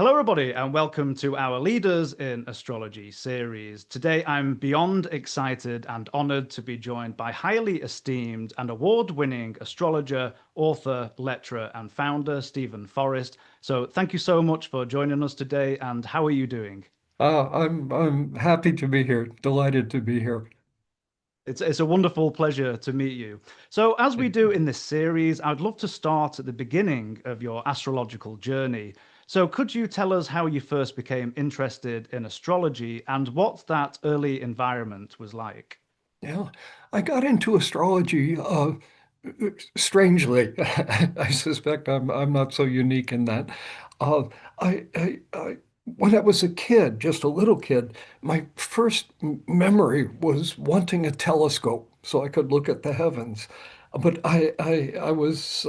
Hello, everybody, and welcome to our Leaders in Astrology series. Today, I'm beyond excited and honored to be joined by highly esteemed and award-winning astrologer, author, lecturer, and founder, Steven Forrest. So thank you so much for joining us today, and how are you doing? I'm happy to be here, delighted to be here. It's a wonderful pleasure to meet you. So, as we do in this series, I'd love to start at the beginning of your astrological journey. So, could you tell us how you first became interested in astrology and what that early environment was like? Yeah, I got into astrology strangely. I suspect I'm not so unique in that. Uh, I when I was a kid, just a little kid, my first memory was wanting a telescope so I could look at the heavens. But I was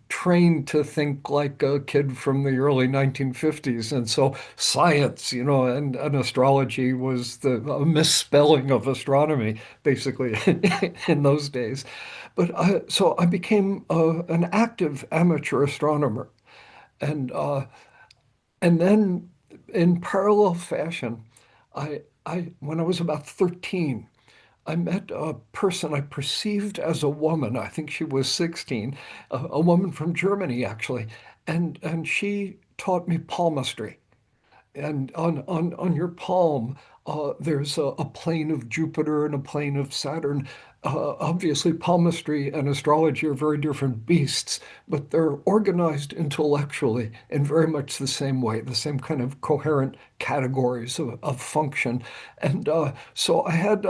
trained to think like a kid from the early 1950s. And so science, and astrology was a misspelling of astronomy, basically, in those days. So I became an active amateur astronomer. And and then in parallel fashion, when I was about 13, I met a person I perceived as a woman. I think she was 16, a woman from Germany, actually. And she taught me palmistry. And on your palm, there's a plane of Jupiter and a plane of Saturn. Obviously, palmistry and astrology are very different beasts, but they're organized intellectually in very much the same way, the same kind of coherent categories of function. And so I had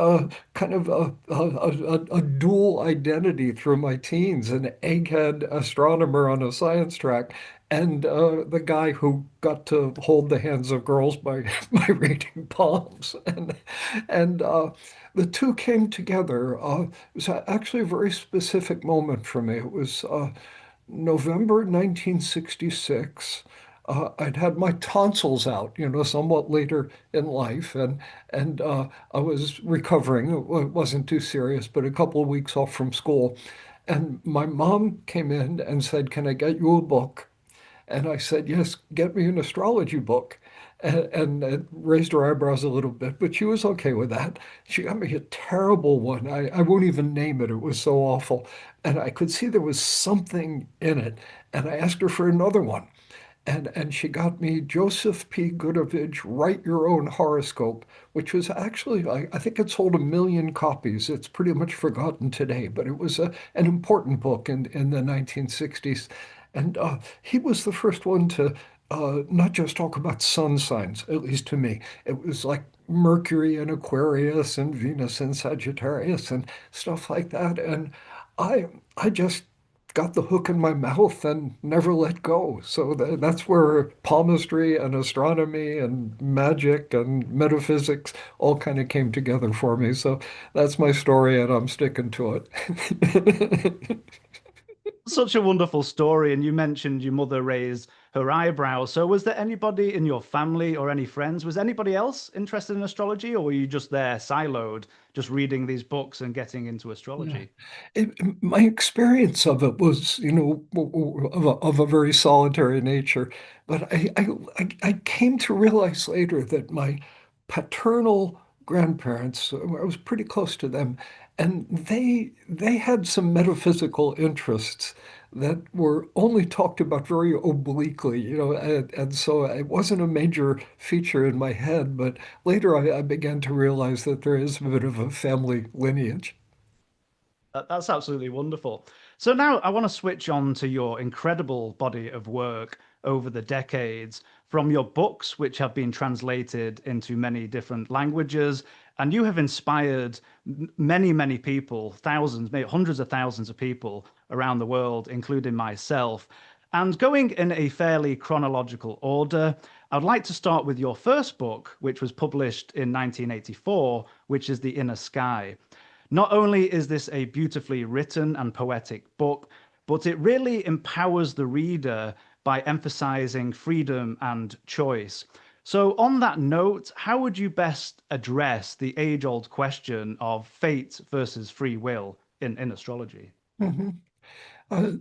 kind of a dual identity through my teens, an egghead astronomer on a science track, and the guy who got to hold the hands of girls by by reading palms, and the two came together. It was actually a very specific moment for me. It was November 1966. I'd had my tonsils out, somewhat later in life, and I was recovering. It wasn't too serious, but a couple of weeks off from school. And my mom came in and said, "Can I get you a book?" And I said, "Yes, get me an astrology book." And raised her eyebrows a little bit, but she was okay with that. She got me a terrible one. I won't even name it. It was so awful. And I could see there was something in it. And I asked her for another one. And she got me Joseph P. Goodovich, Write Your Own Horoscope, which was actually, I think it sold 1 million copies. It's pretty much forgotten today, but it was an important book in the 1960s. And he was the first one to not just talk about sun signs, at least to me. It was like Mercury and Aquarius and Venus and Sagittarius and stuff like that. And I I just got the hook in my mouth and never let go. So that's where palmistry and astronomy and magic and metaphysics all kind of came together for me. So that's my story, and I'm sticking to it. Such a wonderful story. And you mentioned your mother raised her eyebrows. So, was there anybody in your family or any friends? Was anybody else interested in astrology, or were you just there siloed, just reading these books and getting into Yeah. astrology? My experience of it was, of a very solitary nature. But I came to realize later that my paternal grandparents, I was pretty close to them, and they had some metaphysical interests that were only talked about very obliquely, and so it wasn't a major feature in my head. But later I began to realize that there is a bit of a family lineage. That's absolutely wonderful. So now I want to switch on to your incredible body of work over the decades, from your books, which have been translated into many different languages, and you have inspired many, many people, thousands, maybe hundreds of thousands of people around the world, including myself. And going in a fairly chronological order, I'd like to start with your first book, which was published in 1984, which is The Inner Sky. Not only is this a beautifully written and poetic book, but it really empowers the reader by emphasizing freedom and choice. So, on that note, how would you best address the age old question of fate versus free will in astrology? Mhm. Uh,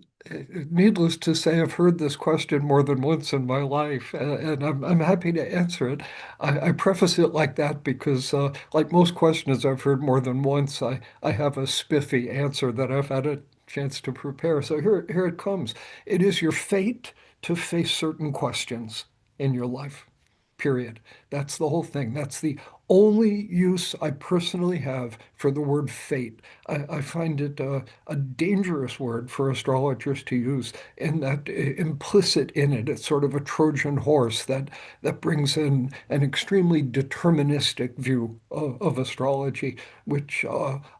Needless to say, I've heard this question more than once in my life, and I'm happy to answer it. I preface it like that because, like most questions I've heard more than once, I have a spiffy answer that I've had a chance to prepare. So here it comes. It is your fate to face certain questions in your life. Period. That's the whole thing. That's the only use I personally have for the word fate. I find it a dangerous word for astrologers to use, in that implicit in it, it's sort of a Trojan horse that brings in an extremely deterministic view of astrology, which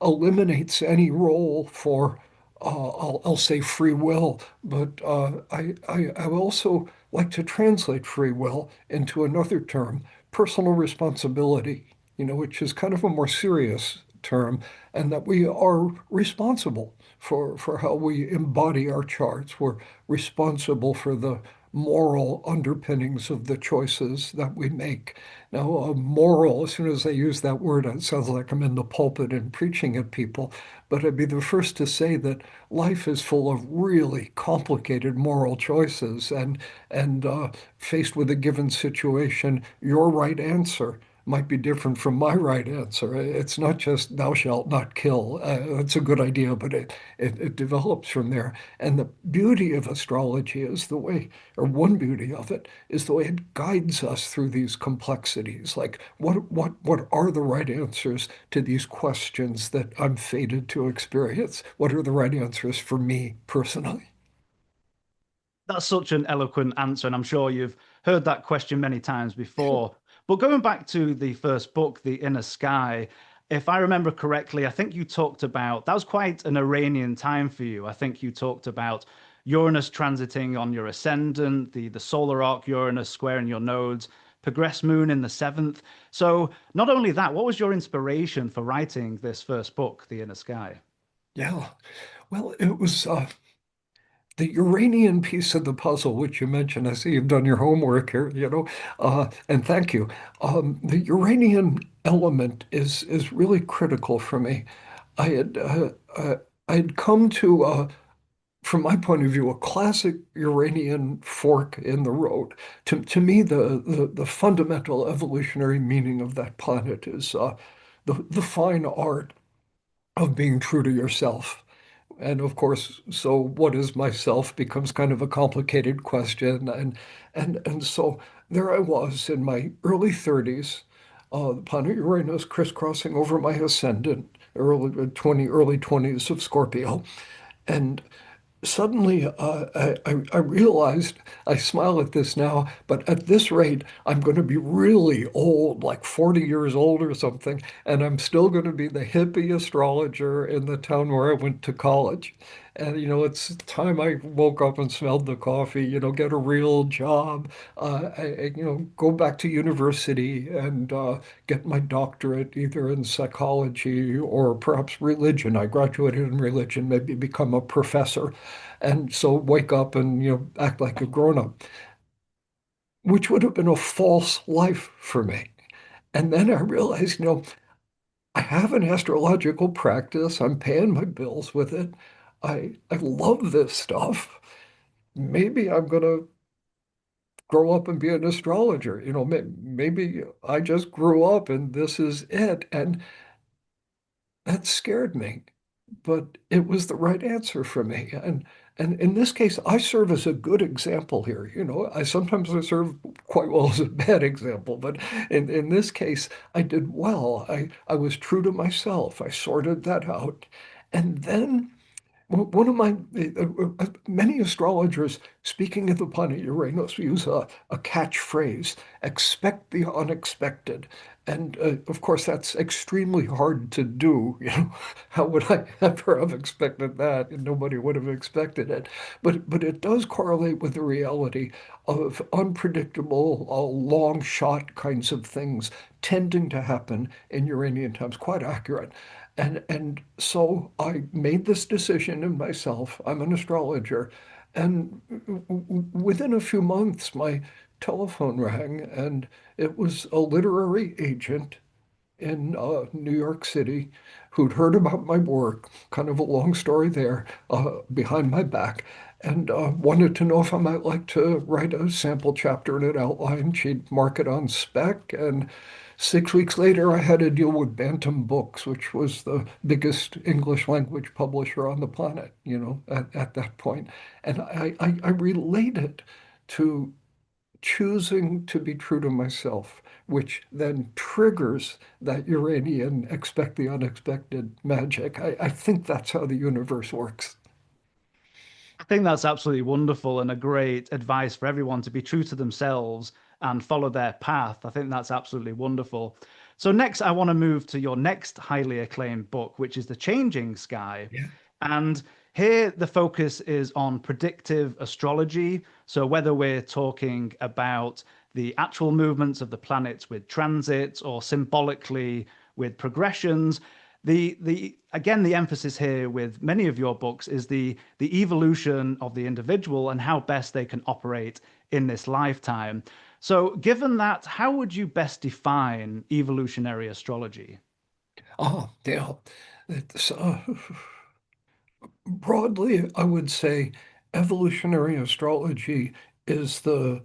eliminates any role for I'll say free will, but I also like to translate free will into another term, personal responsibility, which is kind of a more serious term, and that we are responsible for how we embody our charts. We're responsible for the moral underpinnings of the choices that we make. Now, moral, as soon as I use that word, it sounds like I'm in the pulpit and preaching at people, but I'd be the first to say that life is full of really complicated moral choices, and faced with a given situation, your right answer might be different from my right answer. It's not just thou shalt not kill. That's a good idea, but it develops from there. And the beauty of astrology is the way, or one beauty of it, is the way it guides us through these complexities. Like what are the right answers to these questions that I'm fated to experience? What are the right answers for me personally? That's such an eloquent answer, and I'm sure you've heard that question many times before. But going back to the first book, The Inner Sky, if I remember correctly, I think you talked about that was quite an Iranian time for you. I think you talked about Uranus transiting on your ascendant, the solar arc Uranus squaring your nodes, progress moon in the seventh. So, not only that, what was your inspiration for writing this first book, The Inner Sky? Yeah. Well, it was the Uranian piece of the puzzle, which you mentioned. I see you've done your homework here, and thank you. The Uranian element is really critical for me. I had I had come to, from my point of view, a classic Uranian fork in the road. To me, the fundamental evolutionary meaning of that planet is the fine art of being true to yourself. And of course, so what is myself becomes kind of a complicated question. And so there I was in my early 30s, the planet Uranus crisscrossing over my ascendant, early 20s of Scorpio. And suddenly I realized, I smile at this now, but at this rate, I'm going to be really old, like 40 years old or something, and I'm still going to be the hippie astrologer in the town where I went to college. And, it's time I woke up and smelled the coffee, get a real job, go back to university and get my doctorate either in psychology or perhaps religion. I graduated in religion, maybe become a professor. And so wake up and, act like a grown-up, which would have been a false life for me. And then I realized, I have an astrological practice. I'm paying my bills with it. I love this stuff. Maybe I'm going to grow up and be an astrologer. Maybe I just grew up and this is it. And that scared me, but it was the right answer for me. And in this case, I serve as a good example here. I sometimes I serve quite well as a bad example, but in this case, I did well. I was true to myself. I sorted that out. And then one of my many astrologers, speaking of the planet Uranus, use a catchphrase: "Expect the unexpected." And of course, that's extremely hard to do. How would I ever have expected that? And nobody would have expected it. But it does correlate with the reality of unpredictable, long shot kinds of things tending to happen in Uranian times. Quite accurate. And so I made this decision in myself. I'm an astrologer. And within a few months, my telephone rang, and it was a literary agent in New York City who'd heard about my work, kind of a long story there, behind my back, and wanted to know if I might like to write a sample chapter in an outline. She'd mark it on spec, and 6 weeks later, I had a deal with Bantam Books, which was the biggest English language publisher on the planet, at that point. And I relate it to choosing to be true to myself, which then triggers that Uranian expect the unexpected magic. I think that's how the universe works. I think that's absolutely wonderful and a great advice for everyone to be true to themselves and follow their path. I think that's absolutely wonderful. So, next, I want to move to your next highly acclaimed book, which is The Changing Sky. Yeah. And here the focus is on predictive astrology. So, whether we're talking about the actual movements of the planets with transits or symbolically with progressions, the again the emphasis here with many of your books is the evolution of the individual and how best they can operate in this lifetime. So given that, how would you best define evolutionary astrology? Oh, yeah. It's, broadly, I would say evolutionary astrology is the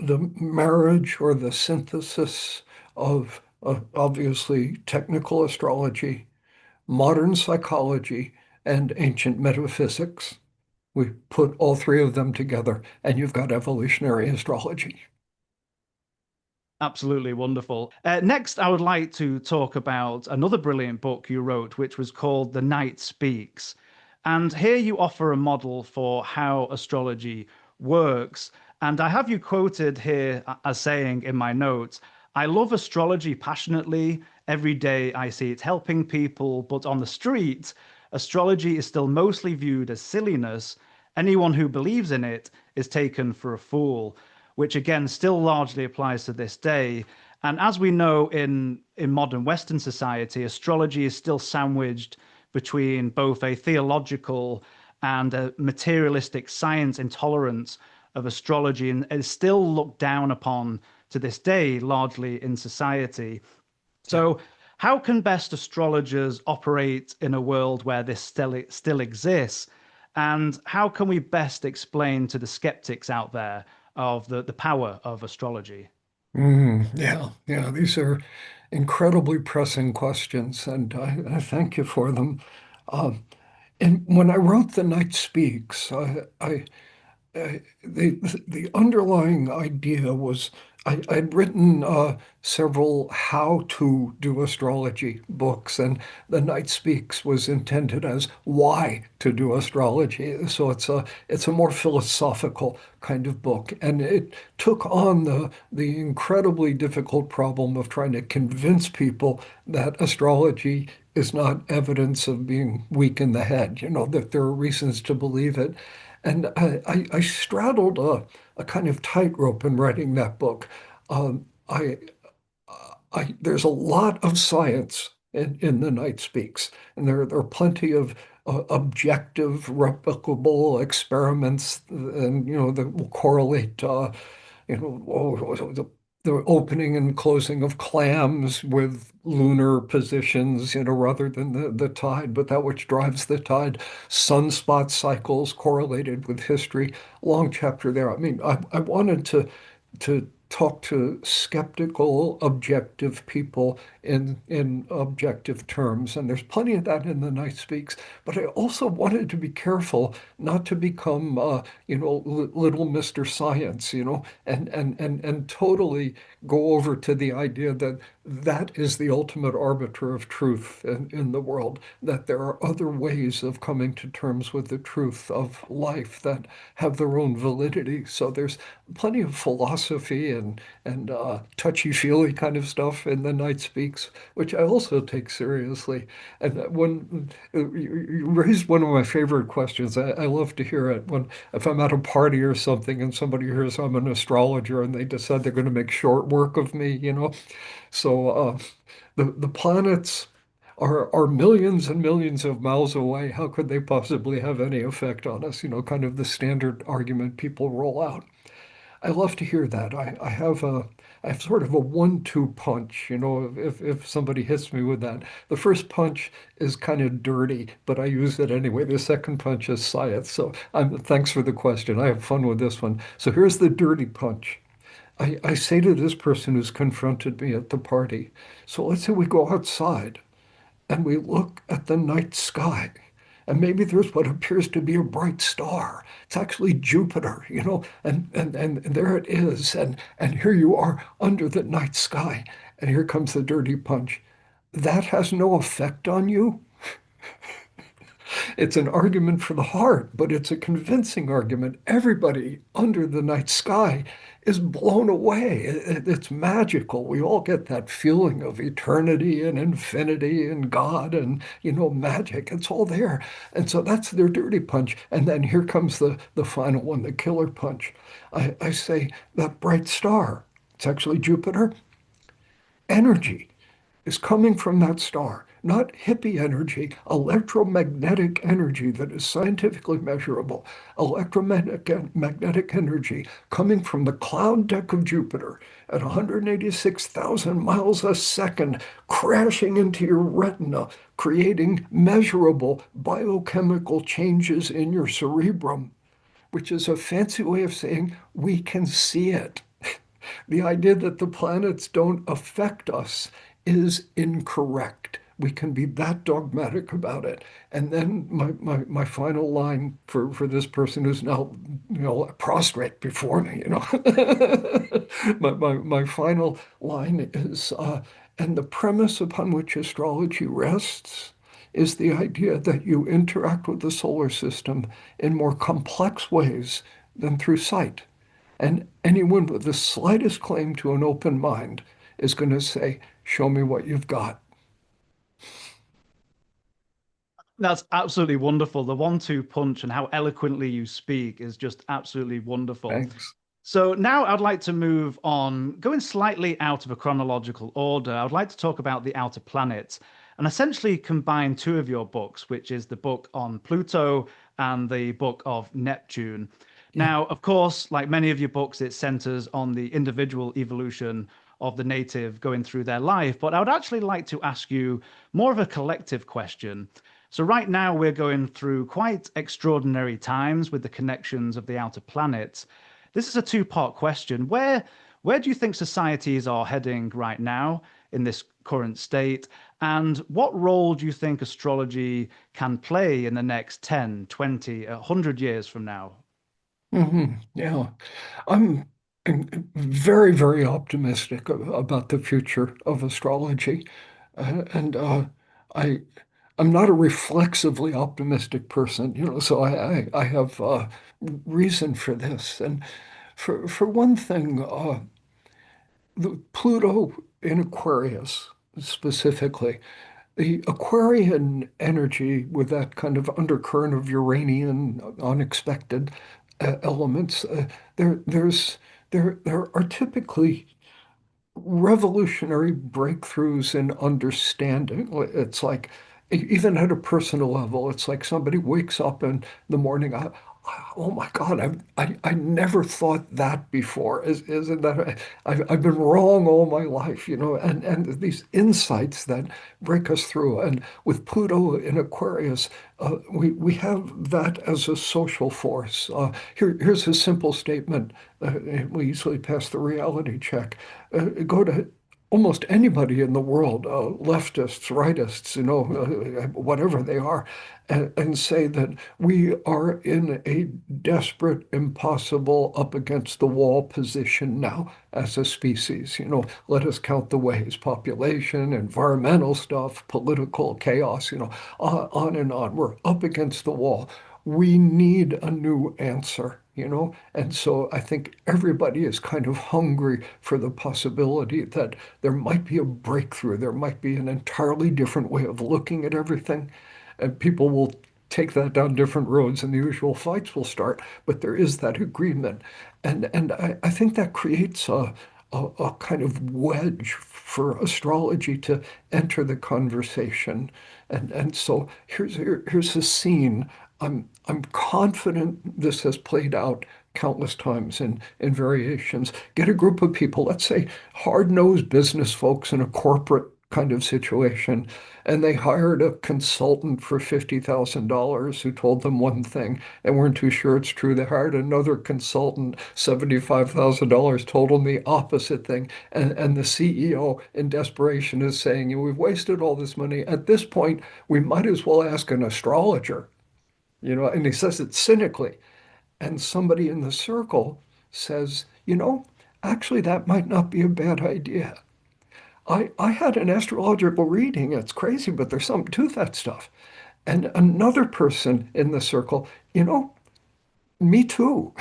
marriage or the synthesis of obviously technical astrology, modern psychology, and ancient metaphysics. We put all three of them together, and you've got evolutionary astrology. Absolutely wonderful. Next, I would like to talk about another brilliant book you wrote, which was called The Night Speaks. And here you offer a model for how astrology works. And I have you quoted here as saying in my notes, I love astrology passionately. Every day I see it helping people, but on the street, astrology is still mostly viewed as silliness. Anyone who believes in it is taken for a fool, which again still largely applies to this day. And as we know in modern Western society, astrology is still sandwiched between both a theological and a materialistic science intolerance of astrology, and is still looked down upon to this day largely in society. Yeah. So, how can best astrologers operate in a world where this still exists? And how can we best explain to the skeptics out there of the power of astrology? Yeah, yeah, these are incredibly pressing questions, and I thank you for them. Um, and when I wrote The Night Speaks, the underlying idea was I'd written several how to do astrology books, and The Night Speaks was intended as why to do astrology. So it's a more philosophical kind of book, and it took on the incredibly difficult problem of trying to convince people that astrology is not evidence of being weak in the head, that there are reasons to believe it. And I straddled a kind of tightrope in writing that book. Um, I, there's a lot of science in The Night Speaks, and there are plenty of objective, replicable experiments, and that will correlate the opening and closing of clams with lunar positions, rather than the tide, but that which drives the tide, sunspot cycles correlated with history. Long chapter there. I mean, I wanted to talk to skeptical, objective people in objective terms. And there's plenty of that in The Night Speaks. But I also wanted to be careful not to become, little Mr. Science, and totally go over to the idea that that is the ultimate arbiter of truth in the world, that there are other ways of coming to terms with the truth of life that have their own validity. So there's plenty of philosophy and touchy-feely kind of stuff in The Night Speaks, which I also take seriously. And when you raised one of my favorite questions, I love to hear it when if I'm at a party or something and somebody hears I'm an astrologer and they decide they're going to make short work of me. So the planets are millions and millions of miles away. How could they possibly have any effect on us? Kind of the standard argument people roll out. I love to hear that. I have sort of a 1-2 punch, if somebody hits me with that. The first punch is kind of dirty, but I use it anyway. The second punch is science. So thanks for the question. I have fun with this one. So here's the dirty punch. I say to this person who's confronted me at the party, so let's say we go outside and we look at the night sky. And maybe there's what appears to be a bright star. It's actually Jupiter, and there it is. And here you are under the night sky. And here comes the dirty punch. That has no effect on you. It's an argument for the heart, but it's a convincing argument. Everybody under the night sky is blown away. It's magical. We all get that feeling of eternity and infinity and God and, magic. It's all there. And so that's their dirty punch. And then here comes the final one, the killer punch. I say that bright star, it's actually Jupiter. Energy is coming from that star, not hippie energy, electromagnetic energy that is scientifically measurable, electromagnetic energy coming from the cloud deck of Jupiter at 186,000 miles a second, crashing into your retina, creating measurable biochemical changes in your cerebrum, which is a fancy way of saying we can see it. The idea that the planets don't affect us is incorrect. We can be that dogmatic about it. And then my final line for this person who's now, prostrate before me, my final line is, and the premise upon which astrology rests is the idea that you interact with the solar system in more complex ways than through sight. And anyone with the slightest claim to an open mind is going to say, show me what you've got. That's absolutely wonderful. The 1-2 punch and how eloquently you speak is just absolutely wonderful. Thanks. So now I'd like to move on, going slightly out of a chronological order. I would like to talk about the outer planets and essentially combine two of your books, which is the book on Pluto and the book of Neptune. Yeah. Now, of course, like many of your books, it centers on the individual evolution of the native going through their life. But I would actually like to ask you more of a collective question. So right now we're going through quite extraordinary times with the connections of the outer planets. This is a two-part question. Where do you think societies are heading right now in this current state? And what role do you think astrology can play in the next 10, 20, 100 years from now? Yeah. I'm very, very optimistic about the future of astrology. And I, I'm not a reflexively optimistic person, so I have reason for this. And for one thing, the Pluto in Aquarius specifically, the Aquarian energy with that kind of undercurrent of Uranian unexpected elements, there are typically revolutionary breakthroughs in understanding. It's like, even at a personal level, it's like somebody wakes up in the morning. Oh my God, I never thought that before. Isn't that, I've been wrong all my life, and these insights that break us through. And with Pluto in Aquarius, we have that as a social force. Here's a simple statement. We easily pass the reality check. Go to almost anybody in the world, leftists, rightists, whatever they are, and say that we are in a desperate, impossible, up against the wall position now as a species. Let us count the ways: population, environmental stuff, political chaos, on and on. We're up against the wall. We need a new answer. And so I think everybody is kind of hungry for the possibility that there might be a breakthrough. There might be an entirely different way of looking at everything. And people will take that down different roads and the usual fights will start. But there is that agreement. And I think that creates a kind of wedge for astrology to enter the conversation. And so here's a scene. I'm confident this has played out countless times in variations. Get a group of people, let's say hard-nosed business folks in a corporate kind of situation, and they hired a consultant for $50,000 who told them one thing and weren't too sure it's true. They hired another consultant, $75,000, told them the opposite thing. And the CEO in desperation is saying, we've wasted all this money. At this point, we might as well ask an astrologer, and he says it cynically. And somebody in the circle says, actually, that might not be a bad idea. I had an astrological reading. It's crazy, but there's something to that stuff. And another person in the circle, me too.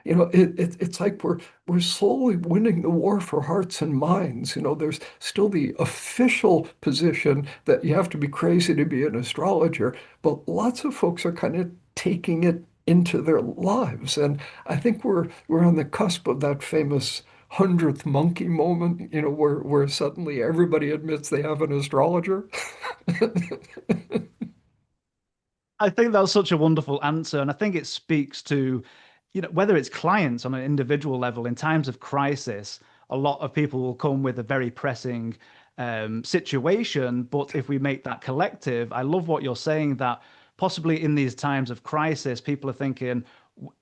It's like we're slowly winning the war for hearts and minds. There's still the official position that you have to be crazy to be an astrologer, but lots of folks are kind of taking it into their lives. And I think we're on the cusp of that famous 100th monkey moment, where suddenly everybody admits they have an astrologer. I think that's such a wonderful answer. And I think it speaks to, whether it's clients on an individual level in times of crisis, a lot of people will come with a very pressing situation. But if we make that collective, I love what you're saying that possibly in these times of crisis, people are thinking,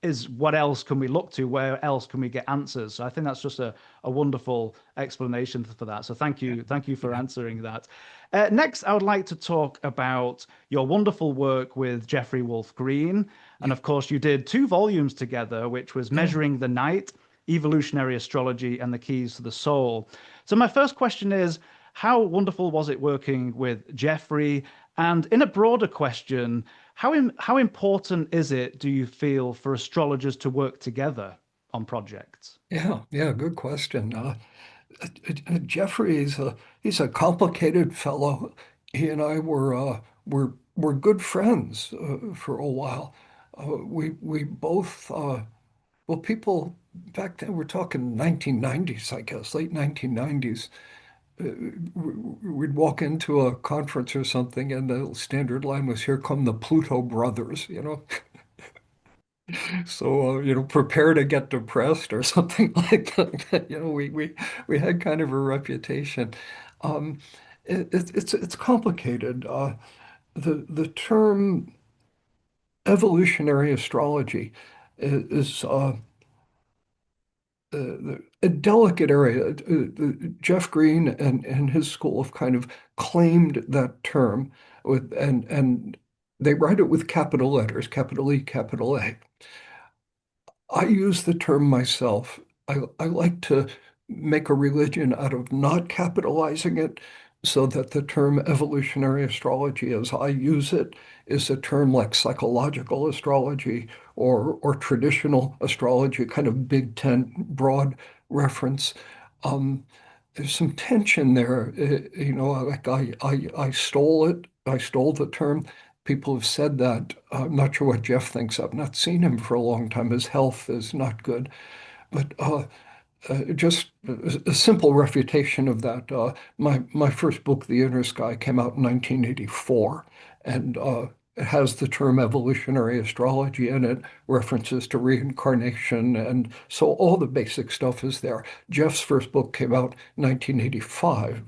is what else can we look to? Where else can we get answers? So I think that's just a wonderful explanation for that. So thank Yeah, you. Thank you for yeah, answering that. Next, I would like to talk about your wonderful work with Jeffrey Wolf Green. And yeah, of course, you did two volumes together, which was yeah. Measuring the Night, Evolutionary Astrology, and the Keys to the Soul. So my first question is, how wonderful was it working with Jeffrey? And in a broader question, how important is it, do you feel, for astrologers to work together on projects? Yeah, yeah, good question. Jeffrey he's a complicated fellow. He and I were good friends for a while. We both well, people back then, we're talking 1990s, I guess, late 1990s. We'd walk into a conference or something, and the standard line was, "Here come the Pluto brothers," So, prepare to get depressed or something like that. We had kind of a reputation. Um, it's complicated. The term evolutionary astrology is a delicate area. Jeff Green and his school have kind of claimed that term and they write it with capital letters, capital E, capital A. I use the term myself. I like to make a religion out of not capitalizing it so that the term evolutionary astrology, as I use it, is a term like psychological astrology or traditional astrology, kind of Big Tent, broad reference. Um, there's some tension there. Like I stole it. I stole the term. People have said that. I'm not sure what Jeff thinks. I've not seen him for a long time. His health is not good. But just a simple refutation of that. My first book, The Inner Sky, came out in 1984, and it has the term evolutionary astrology in it, references to reincarnation, and so all the basic stuff is there. Jeff's first book came out in 1985,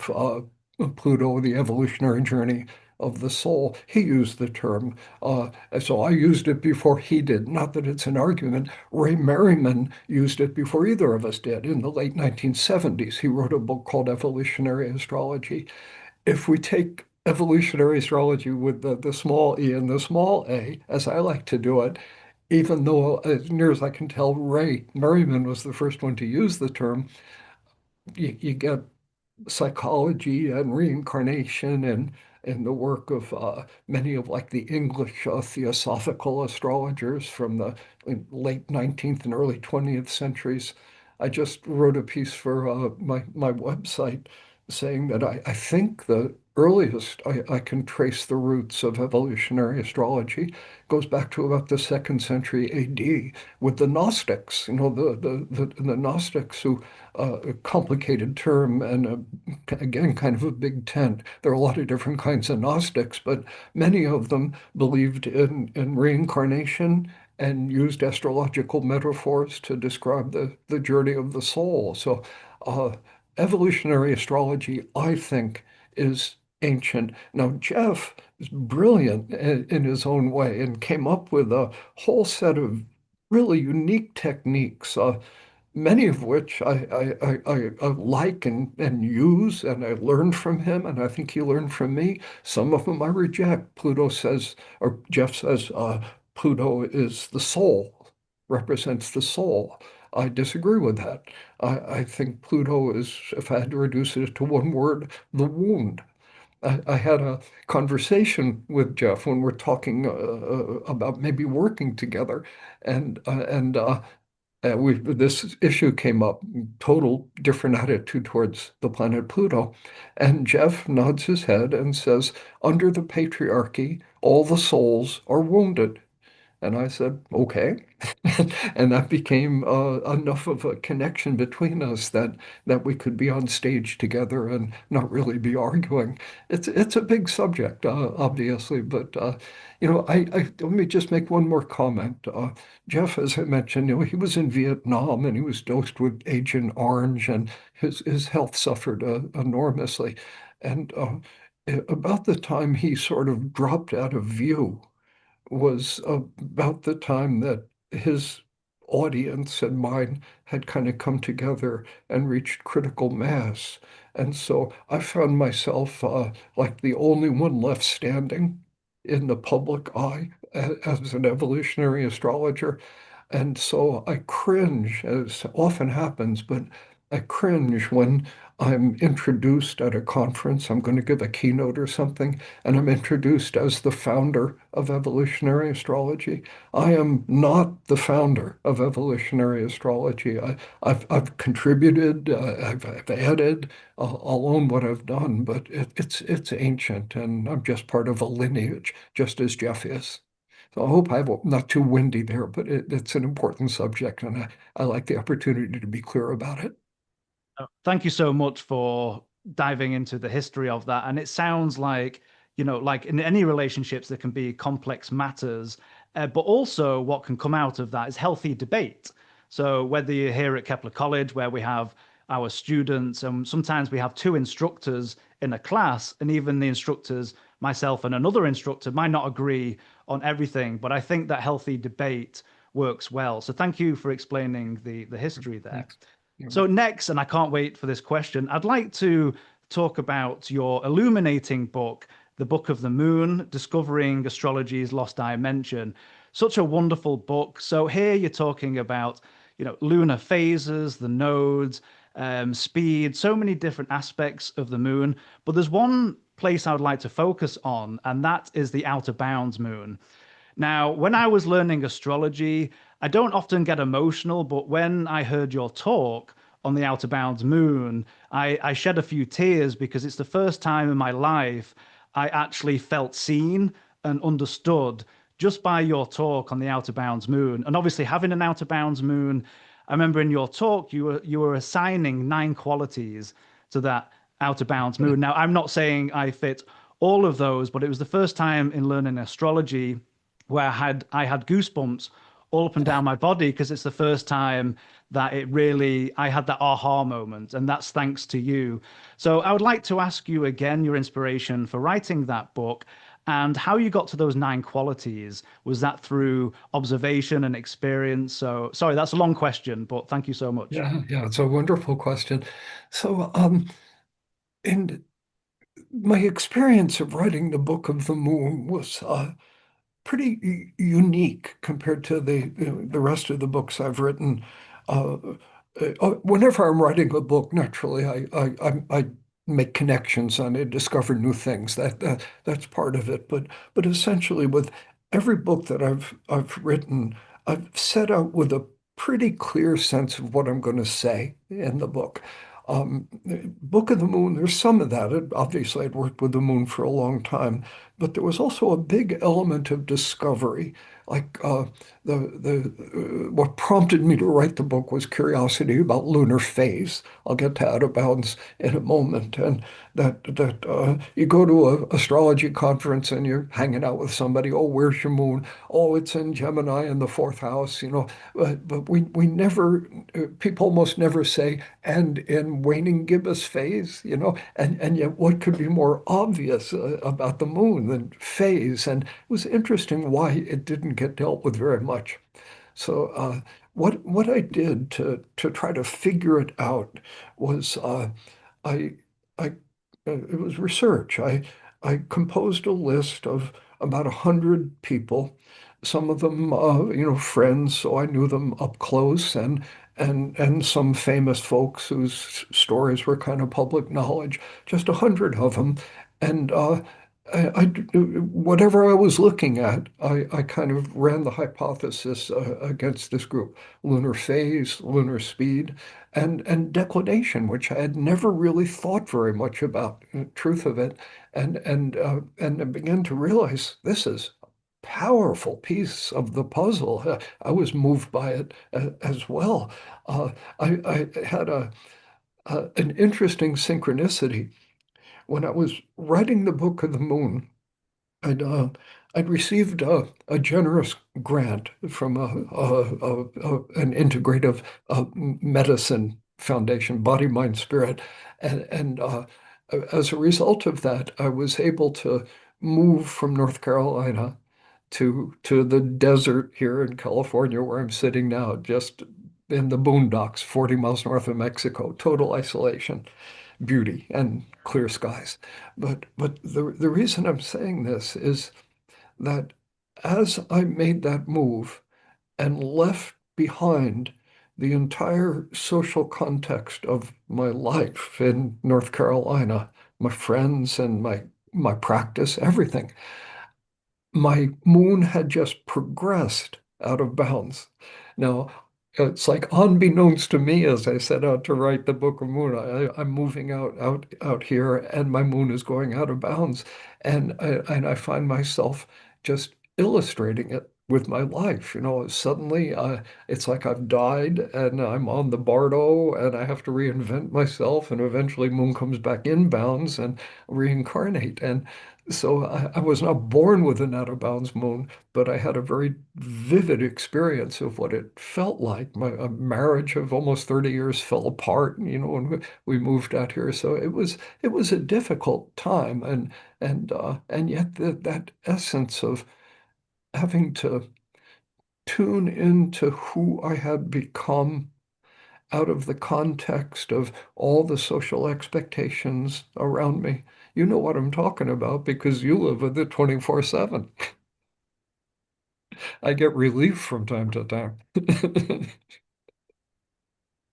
Pluto, The Evolutionary Journey of the Soul. He used the term, so I used it before he did. Not that it's an argument. Ray Merriman used it before either of us did in the late 1970s. He wrote a book called Evolutionary Astrology. If we take evolutionary astrology with the small e and the small a, as I like to do it, even though, as near as I can tell, Ray Merriman was the first one to use the term, you get psychology and reincarnation and the work of many of like the English theosophical astrologers from the late 19th and early 20th centuries. I just wrote a piece for my website saying that I think the earliest I can trace the roots of evolutionary astrology goes back to about the second century AD with the Gnostics, the Gnostics who a complicated term and again, kind of a big tent. There are a lot of different kinds of Gnostics, but many of them believed in reincarnation and used astrological metaphors to describe the journey of the soul. So, uh, evolutionary astrology, I think, is ancient. Now, Jeff is brilliant in his own way and came up with a whole set of really unique techniques. Many of which I like and use, and I learned from him, and I think he learned from me. Some of them I reject. Pluto says, or Jeff says, Pluto is the soul, represents the soul. I disagree with that. I think Pluto is, if I had to reduce it to one word, the wound. I had a conversation with Jeff when we're talking about maybe working together, and this issue came up, total different attitude towards the planet Pluto. And Jeff nods his head and says, under the patriarchy, all the souls are wounded. And I said, okay. And that became enough of a connection between us that we could be on stage together and not really be arguing. It's a big subject, obviously, but let me just make one more comment. Jeff, as I mentioned, he was in Vietnam and he was dosed with Agent Orange, and his health suffered enormously. And about the time he sort of dropped out of view was about the time that his audience and mine had kind of come together and reached critical mass. And so I found myself like the only one left standing in the public eye as an evolutionary astrologer. And so I cringe, as often happens, but I cringe when I'm introduced at a conference. I'm going to give a keynote or something, and I'm introduced as the founder of evolutionary astrology. I am not the founder of evolutionary astrology. I've contributed, I've added, I'll own what I've done, but it's ancient, and I'm just part of a lineage, just as Jeff is. So I hope I'm not too windy there, but it's an important subject, and I like the opportunity to be clear about it. Thank you so much for diving into the history of that. And it sounds like, like in any relationships, there can be complex matters, but also what can come out of that is healthy debate. So whether you're here at Kepler College, where we have our students, and sometimes we have two instructors in a class, and even the instructors, myself and another instructor, might not agree on everything. But I think that healthy debate works well. So thank you for explaining the history there. Thanks. You're So welcome. next, and I can't wait for this question, I'd like to talk about your illuminating book, The Book of the Moon, Discovering Astrology's Lost Dimension. Such a wonderful book. So here you're talking about, lunar phases, the nodes, speed, so many different aspects of the moon. But there's one place I would like to focus on, and that is the outer bounds moon. Now, when I was learning astrology, I don't often get emotional, but when I heard your talk on the Outer Bounds moon, I shed a few tears because it's the first time in my life I actually felt seen and understood just by your talk on the Outer Bounds moon. And obviously, having an Outer Bounds moon, I remember in your talk you were assigning 9 qualities to that Outer Bounds moon. Now, I'm not saying I fit all of those, but it was the first time in learning astrology where I had goosebumps all up and down my body because it's the first time that I had that aha moment, and that's thanks to you. So I would like to ask you again your inspiration for writing that book and how you got to those 9 qualities. Was that through observation and experience? So sorry, that's a long question, but thank you so much. Yeah, it's a wonderful question. So, in my experience of writing the Book of the Moon was pretty unique compared to the rest of the books I've written. Uh, Whenever I'm writing a book, naturally, I make connections and I discover new things. That's part of it. But essentially, with every book that I've written, I've set out with a pretty clear sense of what I'm going to say in the book. Book of the Moon, there's some of that. Obviously, I'd worked with the moon for a long time, but there was also a big element of discovery. Like what prompted me to write the book was curiosity about lunar phase. I'll get to out of bounds in a moment. And that you go to a astrology conference and you're hanging out with somebody. Oh, where's your moon? Oh, it's in Gemini in the fourth house. But we never people almost never say and in waning gibbous phase. And yet what could be more obvious about the moon than phase? And it was interesting why it didn't get dealt with very much. So what I did to try to figure it out was I I it was research. I composed a list of about 100 people, some of them friends, so I knew them up close, and some famous folks whose stories were kind of public knowledge, just 100 of them. And whatever I was looking at, I kind of ran the hypothesis against this group: lunar phase, lunar speed, and declination, which I had never really thought very much about, the truth of it, and I began to realize this is a powerful piece of the puzzle. I was moved by it as well. Uh, I had an interesting synchronicity when I was writing the Book of the Moon. I'd uh, I'd received a generous grant from an integrative medicine foundation, Body, Mind, Spirit, and as a result of that, I was able to move from North Carolina to the desert here in California, where I'm sitting now, just in the boondocks, 40 miles north of Mexico, total isolation, beauty, and clear skies. But the reason I'm saying this is that as I made that move and left behind the entire social context of my life in North Carolina, my friends and my practice, everything, my moon had just progressed out of bounds. Now, it's like unbeknownst to me, as I set out to write the Book of Moon, I'm moving out here, and my moon is going out of bounds, and I find myself just illustrating it with my life. Suddenly, it's like I've died, and I'm on the Bardo, and I have to reinvent myself, and eventually, moon comes back in bounds and reincarnate. And so I was not born with an out of bounds moon, but I had a very vivid experience of what it felt like. My a marriage of almost 30 years fell apart, when we moved out here. So it was a difficult time, and yet that essence of having to tune into who I had become out of the context of all the social expectations around me. You know what I'm talking about because you live with it 24/7. I get relief from time to time.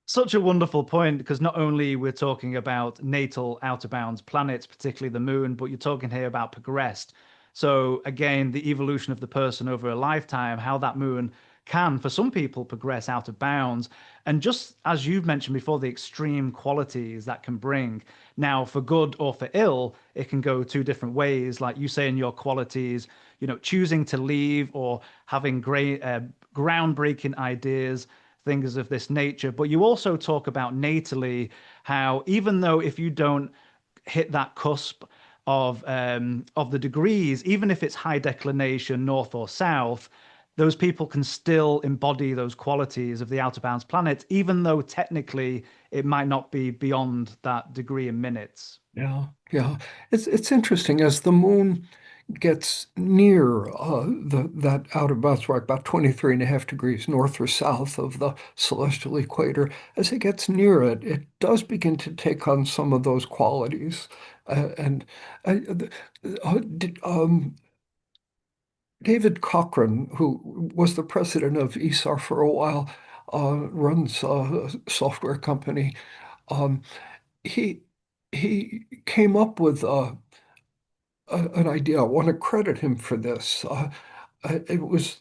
Such a wonderful point because not only we're talking about natal out of bounds planets, particularly the moon, but you're talking here about progressed. So again, the evolution of the person over a lifetime, how that moon can, for some people, progress out of bounds. And just as you've mentioned before, the extreme qualities that can bring. Now, for good or for ill, it can go two different ways. Like you say in your qualities, choosing to leave or having great, groundbreaking ideas, things of this nature. But you also talk about natally how even though if you don't hit that cusp of the degrees, even if it's high declination, north or south, those people can still embody those qualities of the out of bounds planet, even though technically it might not be beyond that degree in minutes. Yeah, yeah. It's interesting as the moon gets near that out of bounds, right, about 23 and a half degrees north or south of the celestial equator. As it gets near it, it does begin to take on some of those qualities. And David Cochran, who was the president of ESAR for a while, runs a software company. Um, he he came up with an idea. I want to credit him for this. I was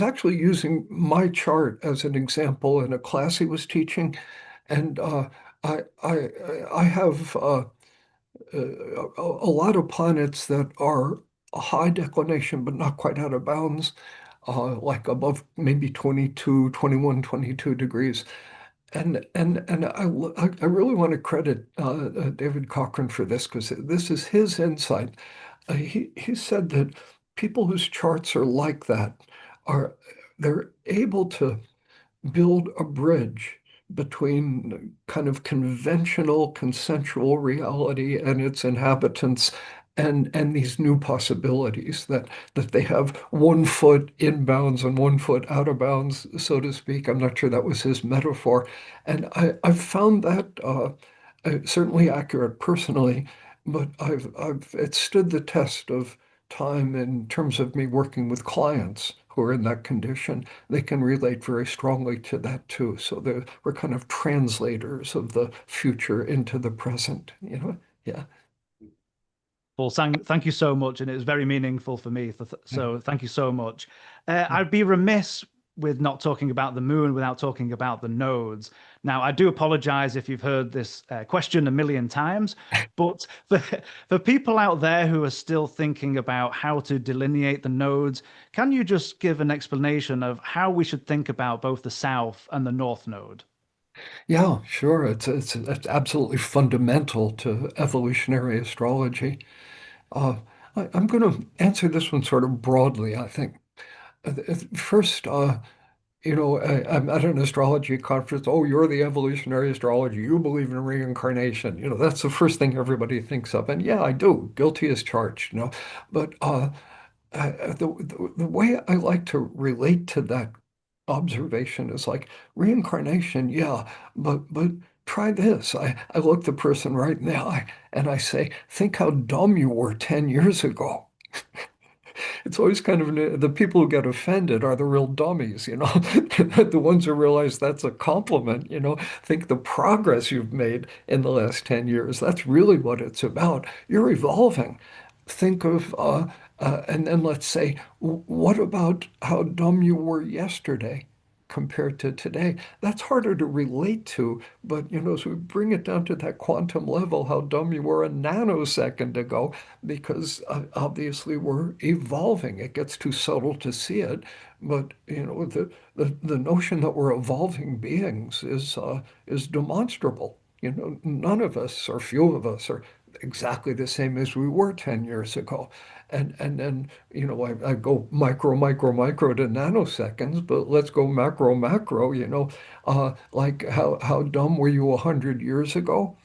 actually using my chart as an example in a class he was teaching, and I have a lot of planets that are a high declination, but not quite out of bounds, like above maybe 22, 21, 22 degrees. And I really want to credit David Cochran for this because this is his insight. He said that people whose charts are like that are they're able to build a bridge between kind of conventional consensual reality and its inhabitants and these new possibilities that they have 1 foot in bounds and 1 foot out of bounds, so to speak. I'm not sure that was his metaphor. And I've found that certainly accurate personally, but it stood the test of time in terms of me working with clients who are in that condition. They can relate very strongly to that too. So we're kind of translators of the future into the present, you know? Yeah. Well, thank you so much, and it was very meaningful for me. So thank you so much. I'd be remiss with not talking about the moon without talking about the nodes. Now, I do apologize if you've heard this question a million times, but for people out there who are still thinking about how to delineate the nodes, can you just give an explanation of how we should think about both the south and the north node? Yeah, sure. It's absolutely fundamental to evolutionary astrology. Uh, I'm going to answer this one sort of broadly, I think. First, I'm at an astrology conference. Oh, you're the evolutionary astrologer. You believe in reincarnation. That's the first thing everybody thinks of. And yeah, I do. Guilty as charged. But the way I like to relate to that observation is like reincarnation, yeah, but try this. I look the person right in the eye and I say, think how dumb you were 10 years ago. It's always kind of the people who get offended are the real dummies. The ones who realize that's a compliment, think the progress you've made in the last 10 years. That's really what it's about. You're evolving. Think of, and then let's say, what about how dumb you were yesterday compared to today? That's harder to relate to, but as we bring it down to that quantum level, how dumb you were a nanosecond ago, because obviously we're evolving. It gets too subtle to see it, but the notion that we're evolving beings is demonstrable. None of us, or few of us, are exactly the same as we were 10 years ago. And then, I go micro, micro, micro to nanoseconds, but let's go macro, macro, like how dumb were you 100 years ago?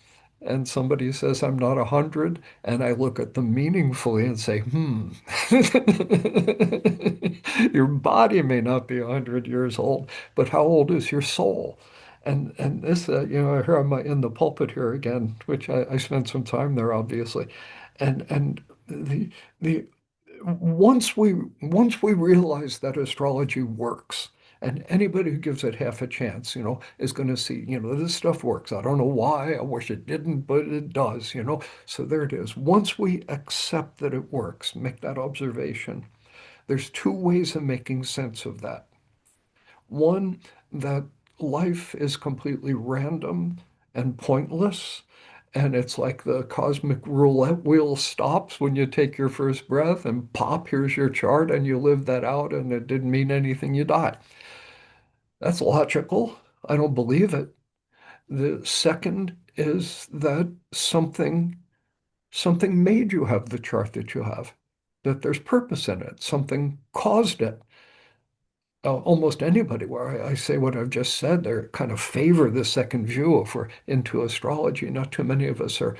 And somebody says, I'm not 100. And I look at them meaningfully and say, your body may not be 100 years old, but how old is your soul? And this, here I'm in the pulpit here again, which I spent some time there, obviously. And the once we realize that astrology works, and anybody who gives it half a chance, is going to see, this stuff works. I don't know why. I wish it didn't, but it does. So there it is. Once we accept that it works, make that observation, there's two ways of making sense of that. One, that life is completely random and pointless. And it's like the cosmic roulette wheel stops when you take your first breath and pop, here's your chart, and you live that out, and it didn't mean anything, you die. That's logical. I don't believe it. The second is that something made you have the chart that you have, that there's purpose in it. Something caused it. Almost anybody where I say what I've just said, they kind of favor the second view if we're into astrology. Not too many of us are,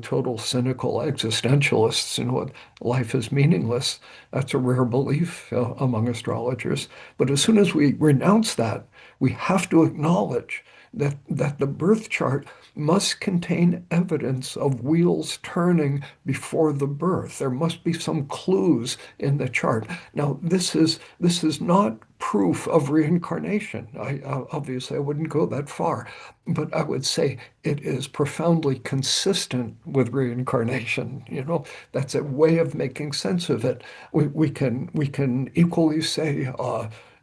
total cynical existentialists, what life is meaningless. That's a rare belief among astrologers. But as soon as we renounce that, we have to acknowledge that the birth chart must contain evidence of wheels turning before the birth. There must be some clues in the chart. Now, this is not proof of reincarnation. Obviously I wouldn't go that far, but I would say it is profoundly consistent with reincarnation. That's a way of making sense of it. We can equally say,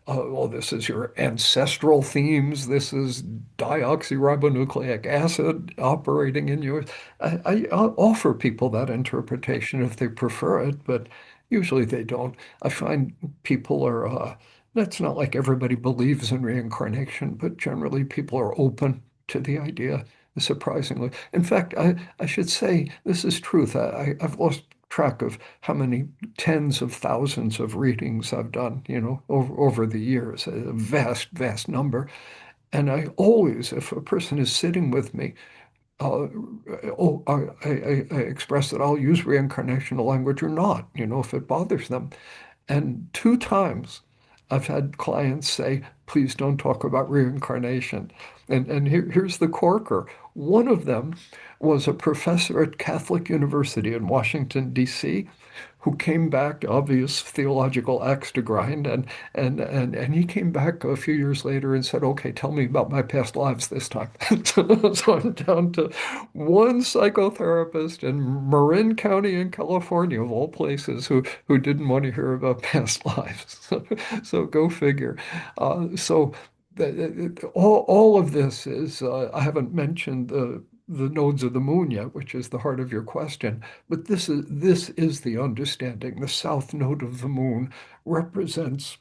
well, this is your ancestral themes. This is deoxyribonucleic acid operating in yours. I'll offer people that interpretation if they prefer it, but Usually they don't. I find people are, that's not like everybody believes in reincarnation, but generally people are open to the idea, surprisingly. In fact, I should say this is truth. I've lost track of how many tens of thousands of readings I've done, over the years, a vast, vast number. And I always, if a person is sitting with me, uh, I express that I'll use reincarnational language or not, if it bothers them. And two times I've had clients say, please don't talk about reincarnation. And here's the corker. One of them was a professor at Catholic University in Washington, D.C., who came back, obvious theological axe to grind, and he came back a few years later and said, "Okay, tell me about my past lives this time." So I'm down to one psychotherapist in Marin County in California, of all places, who didn't want to hear about past lives. So go figure. So all of this is, I haven't mentioned the nodes of the moon yet, which is the heart of your question. But this is the understanding. The south node of the moon represents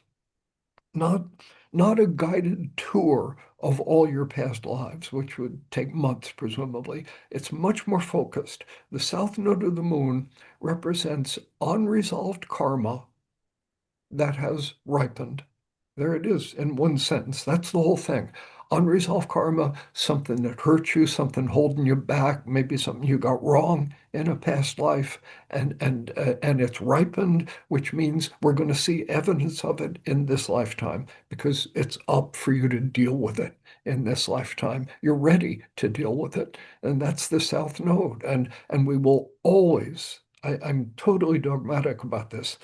not not a guided tour of all your past lives, which would take months, presumably. It's much more focused. The south node of the moon represents unresolved karma that has ripened. There it is in one sentence. That's the whole thing. Unresolved karma, something that hurt you, something holding you back, maybe something you got wrong in a past life, and it's ripened, which means we're going to see evidence of it in this lifetime because it's up for you to deal with it in this lifetime. You're ready to deal with it, and that's the South Node. And we will always. I'm totally dogmatic about this.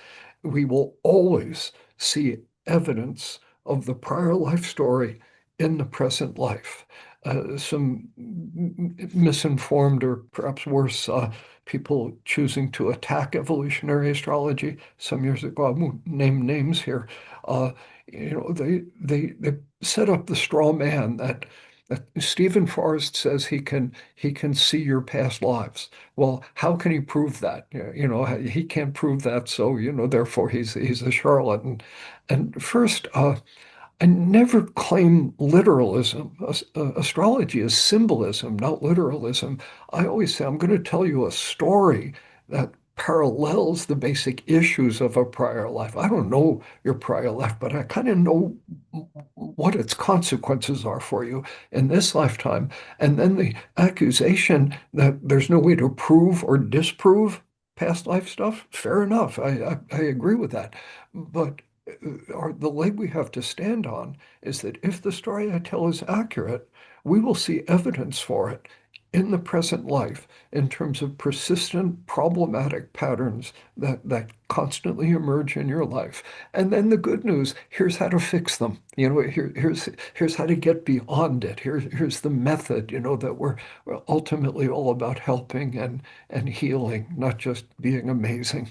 We will always see evidence of the prior life story in the present life. Some misinformed or perhaps worse people choosing to attack evolutionary astrology some years ago. I won't name names here. Uh, they set up the straw man that Steven Forrest says he can see your past lives. Well, how can he prove that? He can't prove that, so therefore he's a charlatan. And first, I never claim literalism. Astrology is symbolism, not literalism. I always say I'm going to tell you a story that parallels the basic issues of a prior life. I don't know your prior life, but I kind of know what its consequences are for you in this lifetime. And then the accusation that there's no way to prove or disprove past life stuff, fair enough. I agree with that. But the leg we have to stand on is that if the story I tell is accurate, we will see evidence for it in the present life in terms of persistent problematic patterns that constantly emerge in your life. And then the good news, here's how to fix them. Here's how to get beyond it. Here's the method, that we're ultimately all about helping and healing, not just being amazing.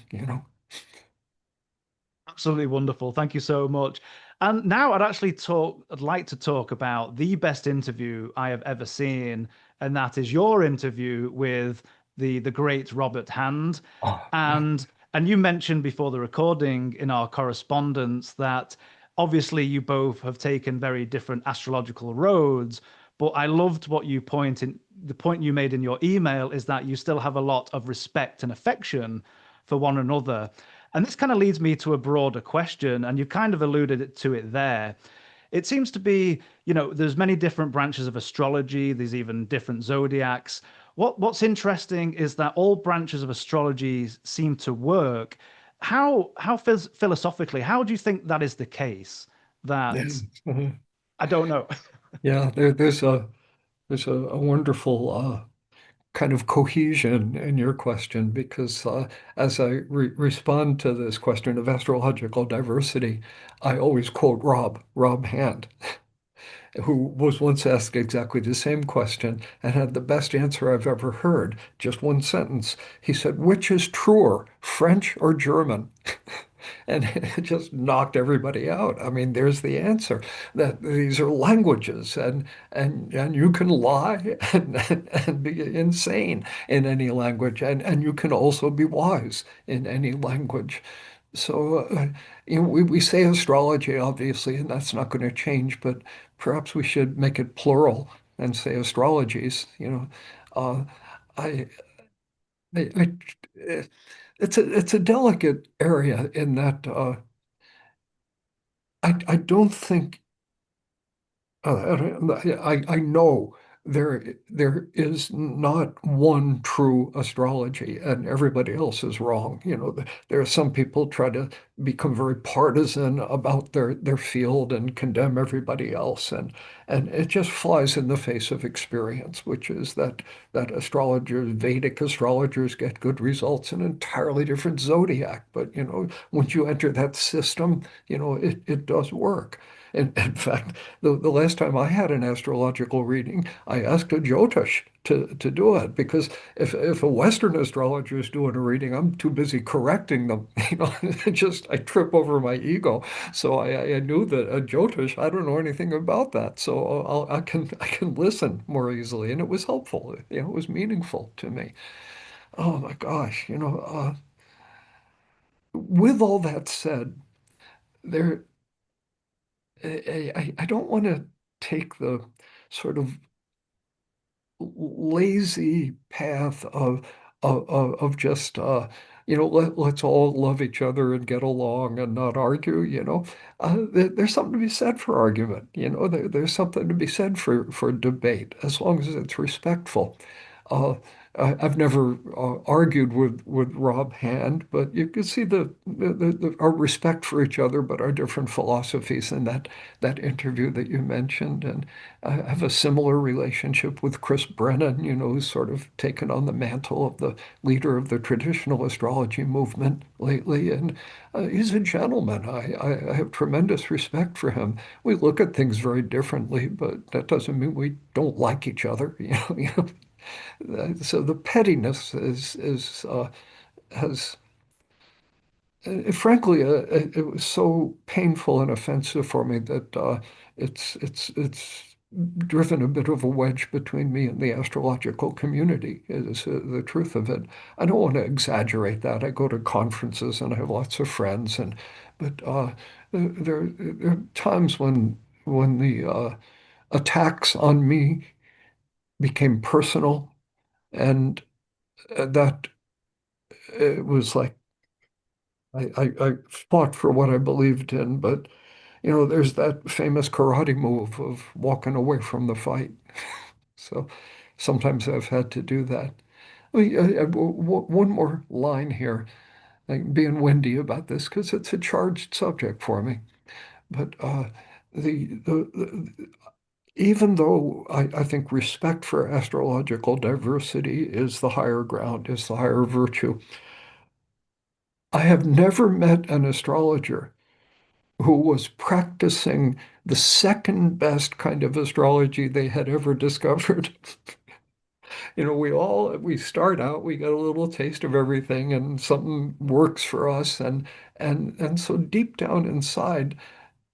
Absolutely wonderful. Thank you so much. And now I'd like to talk about the best interview I have ever seen, and that is your interview with the great Robert Hand. Oh, yeah. And you mentioned before the recording in our correspondence that obviously you both have taken very different astrological roads, but I loved the point you made in your email is that you still have a lot of respect and affection for one another. And this kind of leads me to a broader question, and you kind of alluded to it there. It seems to be, there's many different branches of astrology, there's even different zodiacs. What's interesting is that all branches of astrology seem to work. How philosophically, how do you think that is the case? Yeah. That Mhm. I don't know. Yeah, there's a wonderful kind of cohesion in your question because as I respond to this question of astrological diversity, I always quote Rob Hand, who was once asked exactly the same question and had the best answer I've ever heard. Just one sentence. He said, "Which is truer, French or German?" And it just knocked everybody out. I mean, there's the answer that these are languages and you can lie and be insane in any language and you can also be wise in any language. So, we say astrology, obviously, and that's not going to change, but perhaps we should make it plural and say astrologies. Uh, I, I, it's a delicate area in that I don't think I know there is not one true astrology, and everybody else is wrong. There are some people try to become very partisan about their field and condemn everybody else, and it just flies in the face of experience, which is that astrologers, Vedic astrologers, get good results in an entirely different zodiac. But once you enter that system, it does work. In fact, the last time I had an astrological reading, I asked a Jyotish to do it because if a Western astrologer is doing a reading, I'm too busy correcting them. I trip over my ego. So I knew that a Jyotish, I don't know anything about that. So I can listen more easily. And it was helpful. It was meaningful to me. Oh my gosh, with all that said, there I don't want to take the sort of lazy path of just let's all love each other and get along and not argue. There's something to be said for argument. There's something to be said for debate as long as it's respectful. uh, I've never argued with Rob Hand, but you can see our respect for each other, but our different philosophies in that interview that you mentioned. And I have a similar relationship with Chris Brennan, who's sort of taken on the mantle of the leader of the traditional astrology movement lately. And he's a gentleman. I have tremendous respect for him. We look at things very differently, but that doesn't mean we don't like each other. So the pettiness has frankly it was so painful and offensive for me that it's driven a bit of a wedge between me and the astrological community is the truth of it. I don't want to exaggerate that. I go to conferences and I have lots of friends but there are times when the attacks on me became personal and that it was like I fought for what I believed in, but there's that famous karate move of walking away from the fight. So sometimes I've had to do that. One more line here, like being windy about this because it's a charged subject for me. But even though I think respect for astrological diversity is the higher ground, is the higher virtue, I have never met an astrologer who was practicing the second best kind of astrology they had ever discovered. We start out, we get a little taste of everything and something works for us and so deep down inside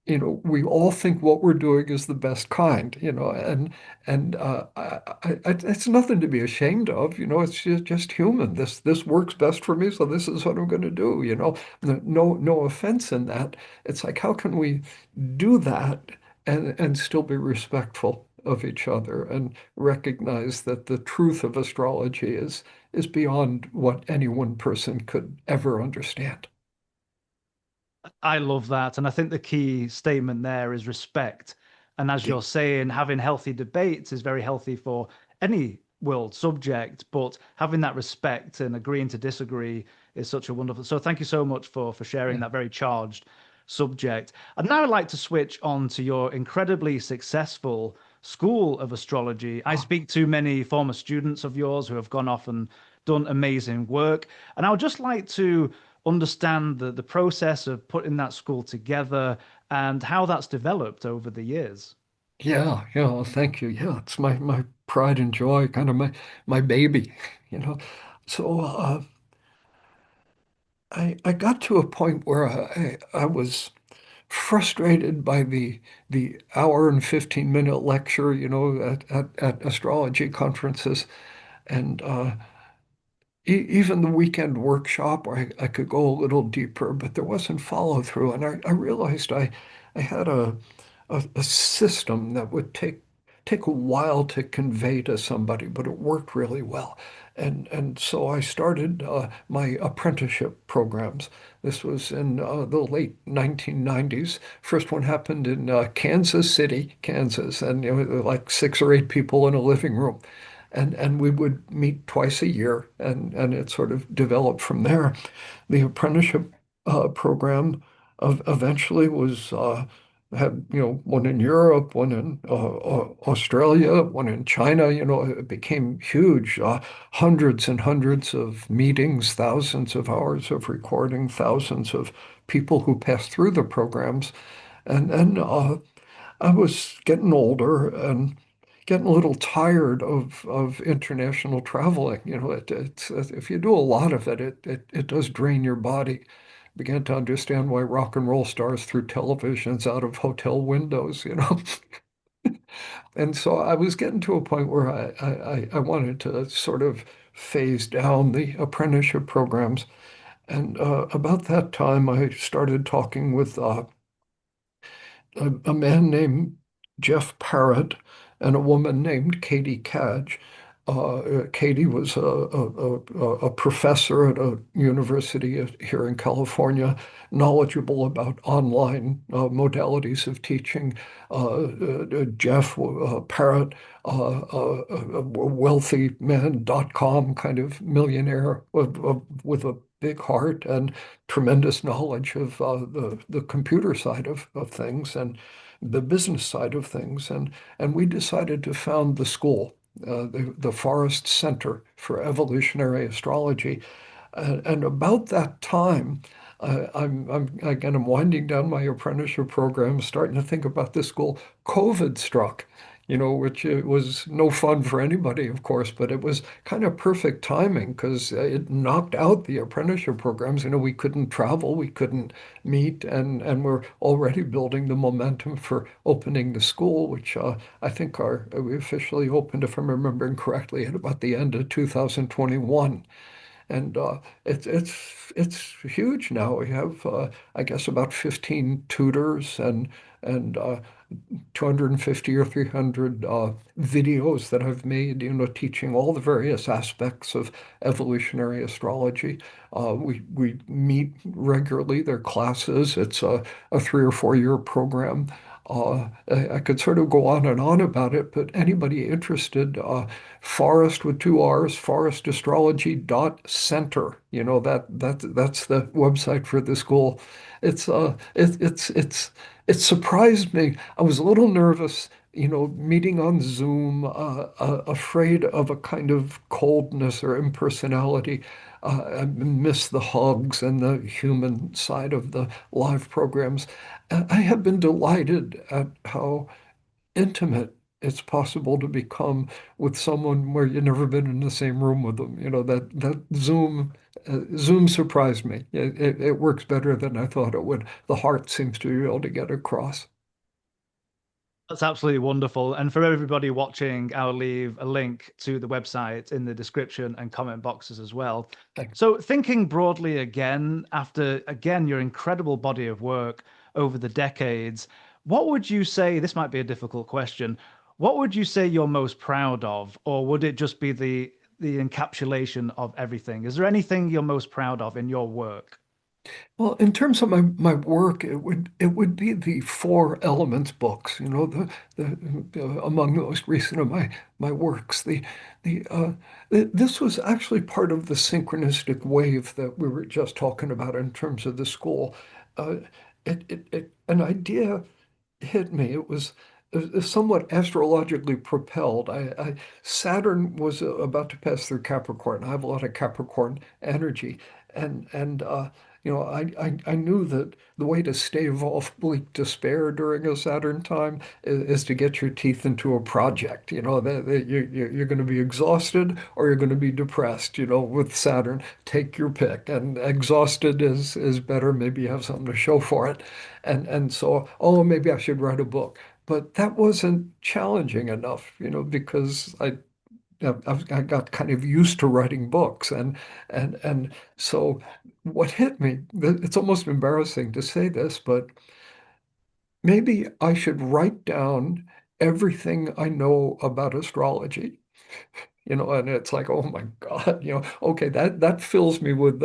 we all think what we're doing is the best kind, and it's nothing to be ashamed of, it's just human. This works best for me, so this is what I'm going to do, No offense in that. It's like, how can we do that and still be respectful of each other and recognize that the truth of astrology is beyond what any one person could ever understand. I love that. And I think the key statement there is respect. And as Yeah. you're saying, having healthy debates is very healthy for any world subject, but having that respect and agreeing to disagree is such a wonderful. So thank you so much for sharing Yeah. that very charged subject. And now I'd like to switch on to your incredibly successful School of Astrology. I speak to many former students of yours who have gone off and done amazing work. And I would just like to understand the process of putting that school together and how that's developed over the years. Yeah, yeah, well, thank you. Yeah, it's my pride and joy, kind of my baby, you know. So I got to a point where I was frustrated by the hour and 15-minute lecture, at astrology conferences. And even the weekend workshop where I could go a little deeper, but there wasn't follow through. And I realized I had a system that would take a while to convey to somebody, but it worked really well. And so I started my apprenticeship programs. This was in the late 1990s. First one happened in Kansas City, Kansas, and like 6 or 8 people in a living room. And we would meet twice a year, and it sort of developed from there. The apprenticeship program eventually was had one in Europe, one in Australia, one in China. It became huge. Hundreds and hundreds of meetings, thousands of hours of recording, thousands of people who passed through the programs, and I was getting older and getting a little tired of international traveling. If you do a lot of it, it does drain your body. Began to understand why rock and roll stars threw televisions out of hotel windows. And so I was getting to a point where I wanted to sort of phase down the apprenticeship programs. And about that time, I started talking with a man named Jeff Parrott and a woman named Katie Cadge. Katie was a professor at a university here in California, knowledgeable about online modalities of teaching. Jeff Parrott, a wealthy man.com kind of millionaire with a big heart and tremendous knowledge of the computer side of things and the business side of things. And we decided to found the school, the Forrest Center for Evolutionary Astrology. And about that time, I'm winding down my apprenticeship program, starting to think about this school. COVID struck, which was no fun for anybody, of course, but it was kind of perfect timing because it knocked out the apprenticeship programs. We couldn't travel, we couldn't meet, and we're already building the momentum for opening the school, which I think we officially opened, if I'm remembering correctly, at about the end of 2021. And it's huge now. We have, I guess, about 15 tutors and 250 or 300 videos that I've made, teaching all the various aspects of evolutionary astrology. We meet regularly. They're classes. It's a 3 or 4 year program. I could sort of go on and on about it, but anybody interested, Forrest with 2 R's, forestastrology.center. That's the website for the school. It surprised me. I was a little nervous, meeting on Zoom, afraid of a kind of coldness or impersonality. I miss the hugs and the human side of the live programs. I have been delighted at how intimate it's possible to become with someone where you've never been in the same room with them. That Zoom surprised me. It works better than I thought it would. The heart seems to be able to get across. That's absolutely wonderful. And for everybody watching, I'll leave a link to the website in the description and comment boxes as well. Thanks. So, thinking broadly again, after again your incredible body of work over the decades, what would you say? This might be a difficult question. What would you say you're most proud of, or would it just be the encapsulation of everything? Is there anything you're most proud of in your work? Well, in terms of my work, it would be the Four Elements books, among the most recent of my works. This was actually part of the synchronistic wave that we were just talking about in terms of the school. Uh, an idea hit me. It was somewhat astrologically propelled. Saturn was about to pass through Capricorn. I have a lot of Capricorn energy, and I knew that the way to stave off bleak despair during a Saturn time is to get your teeth into a project. That you're going to be exhausted or you're going to be depressed. With Saturn, take your pick. And exhausted is better. Maybe you have something to show for it. And so, oh, maybe I should write a book. But that wasn't challenging enough, because I got kind of used to writing books, and so what hit me, it's almost embarrassing to say this, but maybe I should write down everything I know about astrology. And it's like, oh my God, okay, that fills me with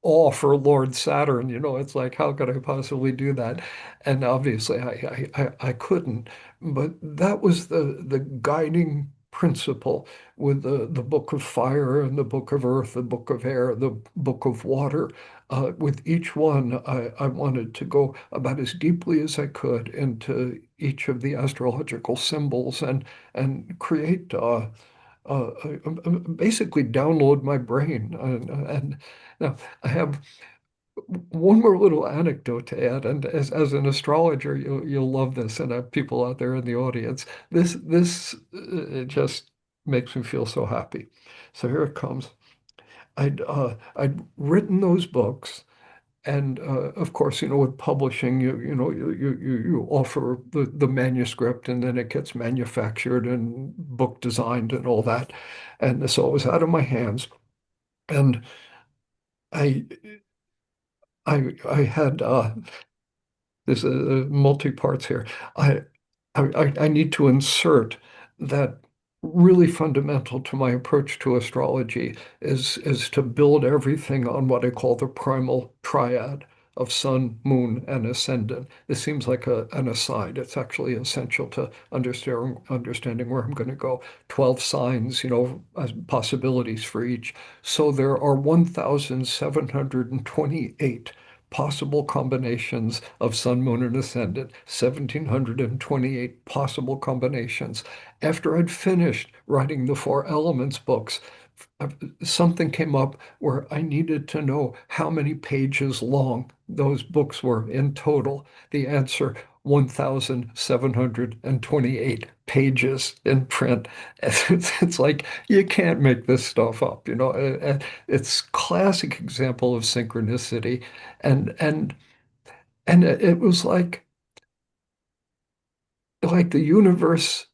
awe for Lord Saturn. It's like, how could I possibly do that? And obviously, I couldn't. But that was the guiding principle with the Book of Fire and the Book of Earth, the Book of Air, the Book of Water. With each one, I wanted to go about as deeply as I could into each of the astrological symbols and create. Basically download my brain. And now I have one more little anecdote to add, and as an astrologer, you'll love this, and people out there in the audience, this it just makes me feel so happy. So here it comes. I'd written those books. And of course, with publishing, you offer the manuscript, and then it gets manufactured and book designed and all that. And so it was out of my hands. And I I had there's a multi-parts here. I, I need to insert that really fundamental to my approach to astrology is to build everything on what I call the primal triad of sun, moon, and ascendant. This seems like an aside. It's actually essential to understanding where I'm going to go. 12 signs, as possibilities for each. So there are 1,728 possible combinations of sun, moon, and ascendant, 1,728 possible combinations. After I'd finished writing the Four Elements books, something came up where I needed to know how many pages long those books were in total. The answer, 1,728 pages in print. It's like you can't make this stuff up, It's classic example of synchronicity. And and and it was like the universe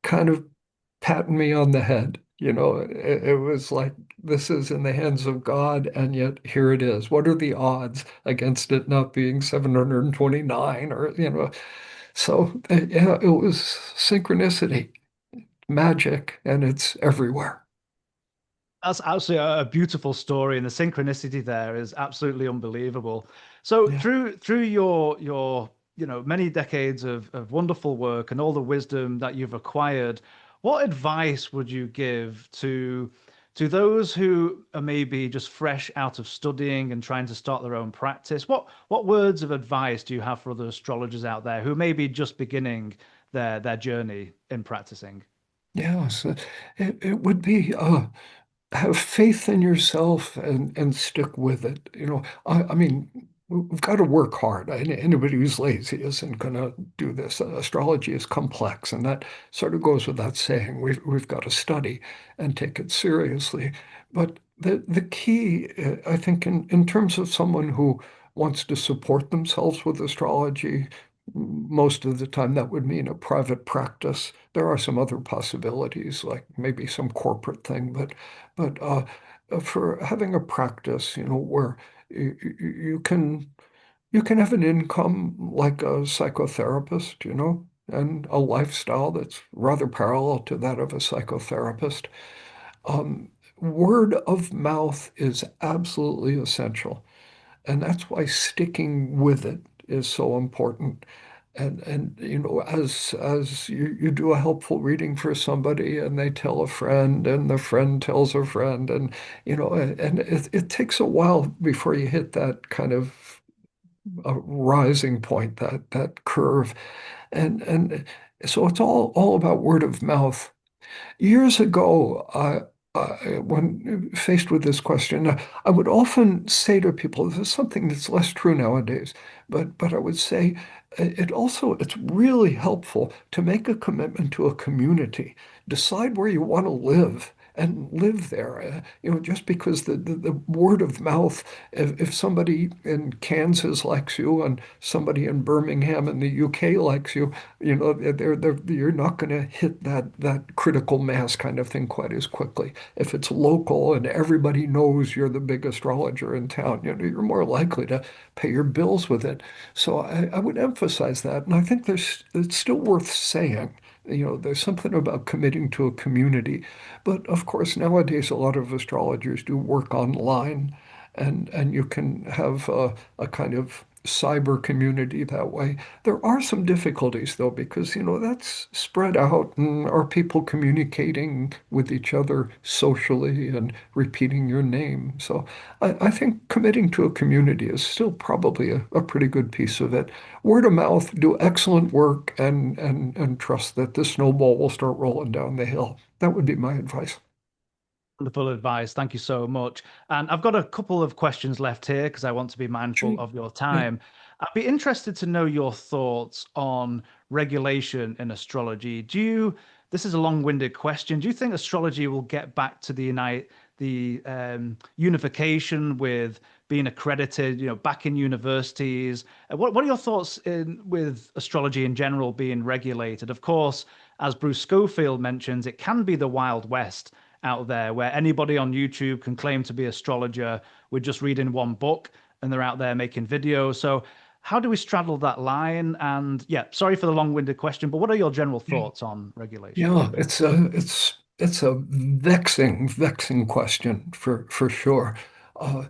kind of patting me on the head. It was like this is in the hands of God, and yet here it is. What are the odds against it not being 729 or So yeah, it was synchronicity, magic, and it's everywhere. That's absolutely a beautiful story, and the synchronicity there is absolutely unbelievable. So Yeah. through your many decades of wonderful work and all the wisdom that you've acquired, what advice would you give to those who are maybe just fresh out of studying and trying to start their own practice? What words of advice do you have for other astrologers out there who may be just beginning their journey in practicing? Yeah, so it would be have faith in yourself and stick with it. I mean, we've got to work hard. Anybody who's lazy isn't going to do this. Astrology is complex, and that sort of goes without saying. We've got to study and take it seriously. But the key, I think, in terms of someone who wants to support themselves with astrology, most of the time that would mean a private practice. There are some other possibilities, like maybe some corporate thing, but for having a practice, where you can have an income like a psychotherapist, and a lifestyle that's rather parallel to that of a psychotherapist. Word of mouth is absolutely essential. And that's why sticking with it is so important. And as you do a helpful reading for somebody and they tell a friend and the friend tells a friend and it takes a while before you hit that kind of a rising point, that curve. And so it's all about word of mouth. Years ago, when faced with this question, I would often say to people, this is something that's less true nowadays, but I would say it's really helpful to make a commitment to a community. Decide where you want to live and live there. Just because the word of mouth, if somebody in Kansas likes you and somebody in Birmingham in the UK likes you, you're not going to hit that critical mass kind of thing quite as quickly. If it's local and everybody knows you're the big astrologer in town, you're more likely to pay your bills with it. So I would emphasize that. And I think it's still worth saying. There's something about committing to a community. But of course, nowadays, a lot of astrologers do work online, and you can have a kind of cyber community that way. There are some difficulties though, because that's spread out, and are people communicating with each other socially and repeating your name? So I think committing to a community is still probably a pretty good piece of it. Word of mouth, do excellent work, and trust that the snowball will start rolling down the hill. That would be my advice. Wonderful advice. Thank you so much. And I've got a couple of questions left here because I want to be mindful Sure. of your Yeah. time. I'd be interested to know your thoughts on regulation in astrology. This is a long-winded question. Do you think astrology will get back to the unification with being accredited, back in universities? What are your thoughts with astrology in general being regulated? Of course, as Bruce Schofield mentions, it can be the Wild West out there where anybody on YouTube can claim to be astrologer with just reading one book and they're out there making videos. So how do we straddle that line? And yeah, sorry for the long-winded question, but what are your general Yeah. thoughts on regulation? Yeah, it's a vexing question for sure. Uh,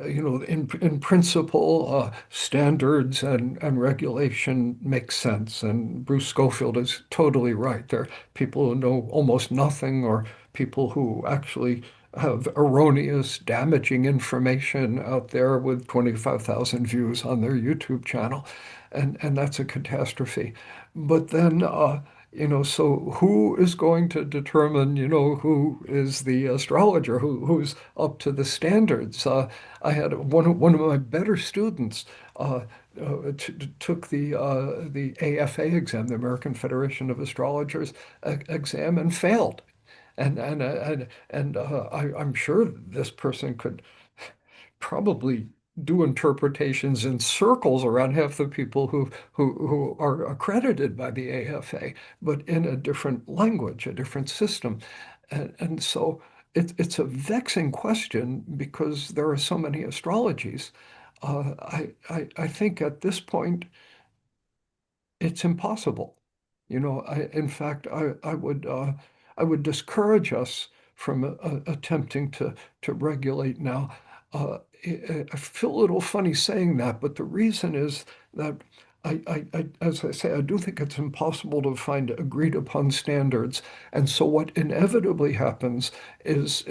in principle, standards and regulation make sense, and Bruce Schofield is totally right. There are people who know almost nothing, or people who actually have erroneous, damaging information out there with 25,000 views on their YouTube channel, and that's a catastrophe. But then. So who is going to determine, who is the astrologer, who's up to the standards? I had one of my better students took the AFA exam, the American Federation of Astrologers exam, and failed. I'm sure this person could probably do interpretations in circles around half the people who are accredited by the AFA, but in a different language, a different system. And so it's a vexing question because there are so many astrologies. I think at this point it's impossible. In fact, I would discourage us from attempting to regulate now. I feel a little funny saying that, but the reason is that as I say, I do think it's impossible to find agreed upon standards. And so what inevitably happens is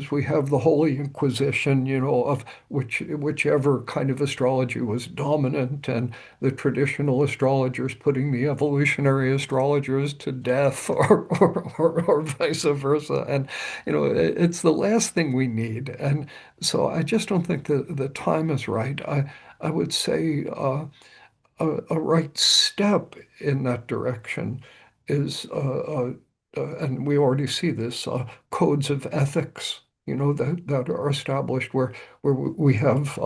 we have the Holy Inquisition, of whichever kind of astrology was dominant, and the traditional astrologers putting the evolutionary astrologers to death, or vice versa. And it's the last thing we need. And so I just don't think the time is right. I would say a right step in that direction is, and we already see this, codes of ethics, that are established where we have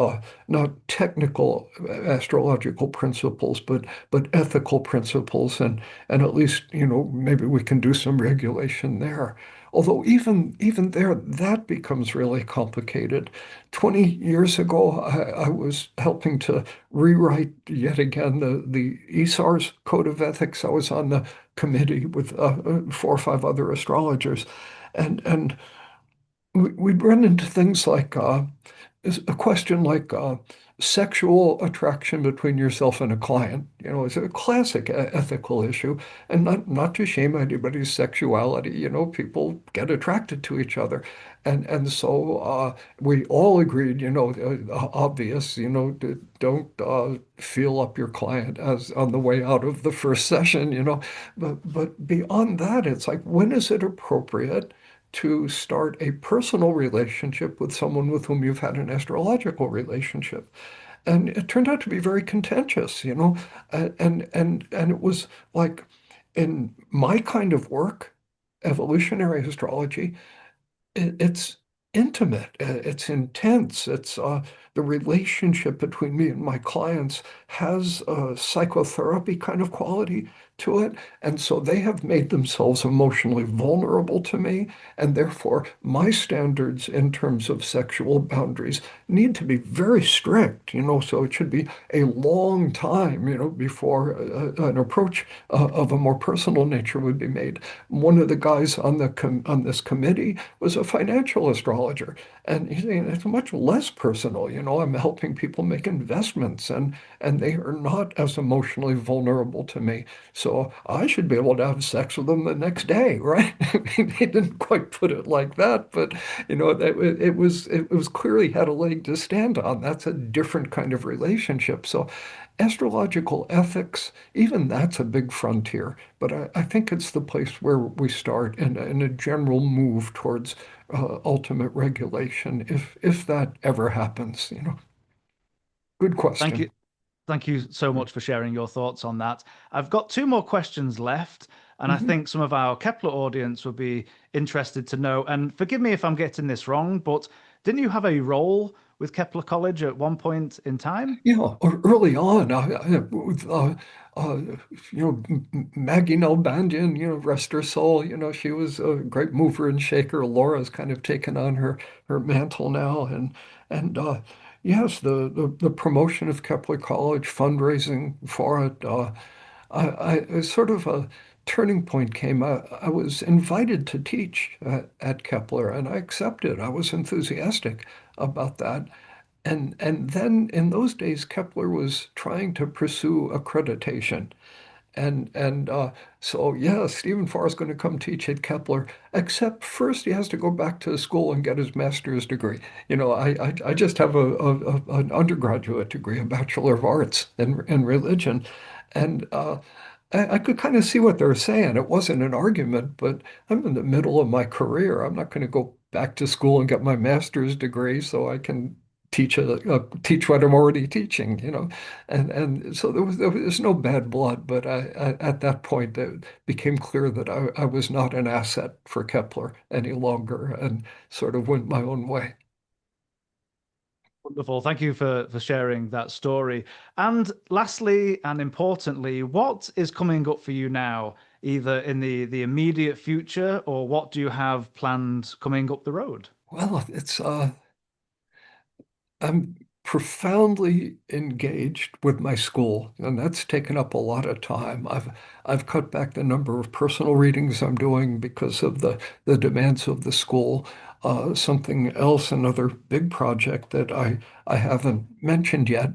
not technical astrological principles, but ethical principles, and at least, maybe we can do some regulation there. Although even there, that becomes really complicated. 20 years ago, I was helping to rewrite yet again the ESAR's Code of Ethics. I was on the committee with 4 or 5 other astrologers, and we'd run into things like a question like sexual attraction between yourself and a client. It's a classic ethical issue, and not to shame anybody's sexuality. People get attracted to each other, and so we all agreed. Obvious. Don't feel up your client as on the way out of the first session. But beyond that, it's like, when is it appropriate to start a personal relationship with someone with whom you've had an astrological relationship. And it turned out to be very contentious, and it was like in my kind of work, evolutionary astrology, it's intimate, it's intense. It's the relationship between me and my clients has a psychotherapy kind of quality to it. And so they have made themselves emotionally vulnerable to me. And therefore, my standards in terms of sexual boundaries need to be very strict, so it should be a long time, before an approach of a more personal nature would be made. One of the guys on on this committee was a financial astrologer. And he's saying it's much less personal. I'm helping people make investments, and they are not as emotionally vulnerable to me. So I should be able to have sex with them the next day, right? I mean, he didn't quite put it like that, but that it was clearly had a leg to stand on. That's a different kind of relationship. So astrological ethics, even that's a big frontier. But I think it's the place where we start in a general move towards ultimate regulation, if that ever happens. Good Thank you. question. Thank you so much for sharing your thoughts on that. I've got two more questions left, and I Mhm. think some of our Kepler audience would be interested to know. And forgive me if I'm getting this wrong, but didn't you have a role with Kepler College at one point in time? Yeah, early on, with, Maggie Nalbandian, rest her soul, she was a great mover and shaker. Laura's kind of taken on her mantle now, and yes, the promotion of Kepler College, fundraising for it, sort of a turning point came. I was invited to teach at Kepler, and I accepted. I was enthusiastic about that. And then in those days, Kepler was trying to pursue accreditation. And so, yeah, Steven Forrest is going to come teach at Kepler, except first he has to go back to school and get his master's degree. I just have an undergraduate degree, a Bachelor of Arts in religion. And I could kind of see what they're saying. It wasn't an argument, but I'm in the middle of my career. I'm not going to go back to school and get my master's degree so I can teach what I'm already teaching, and so there was no bad blood, but at that point it became clear that I was not an asset for Kepler any longer, and sort of went my own way. Wonderful. Thank you for sharing that story. And lastly, and importantly, what is coming up for you now, either in the immediate future, or what do you have planned coming up the road? Well, I'm profoundly engaged with my school, and that's taken up a lot of time. I've cut back the number of personal readings I'm doing because of the demands of the school. Something else, another big project that I haven't mentioned yet,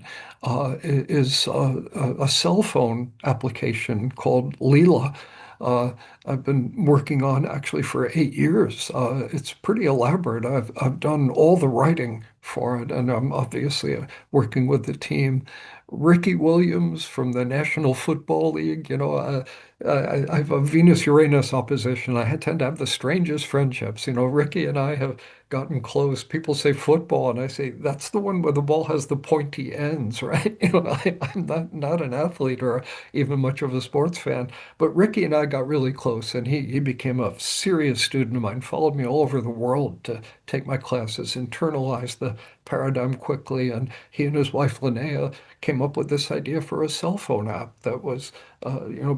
is a cell phone application called Leela. Uh, I've been working on actually for 8 years. It's pretty elaborate. I've done all the writing for it, and I'm obviously working with the team. Ricky Williams from the National Football League, I have a Venus-Uranus opposition. I tend to have the strangest friendships. Ricky and I have gotten close. People say football, and I say that's the one where the ball has the pointy ends, right? I'm not an athlete or even much of a sports fan, but Ricky and I got really close, and he became a serious student of mine, followed me all over the world to take my classes, internalized the paradigm quickly, and he and his wife Linnea came up with this idea for a cell phone app that was,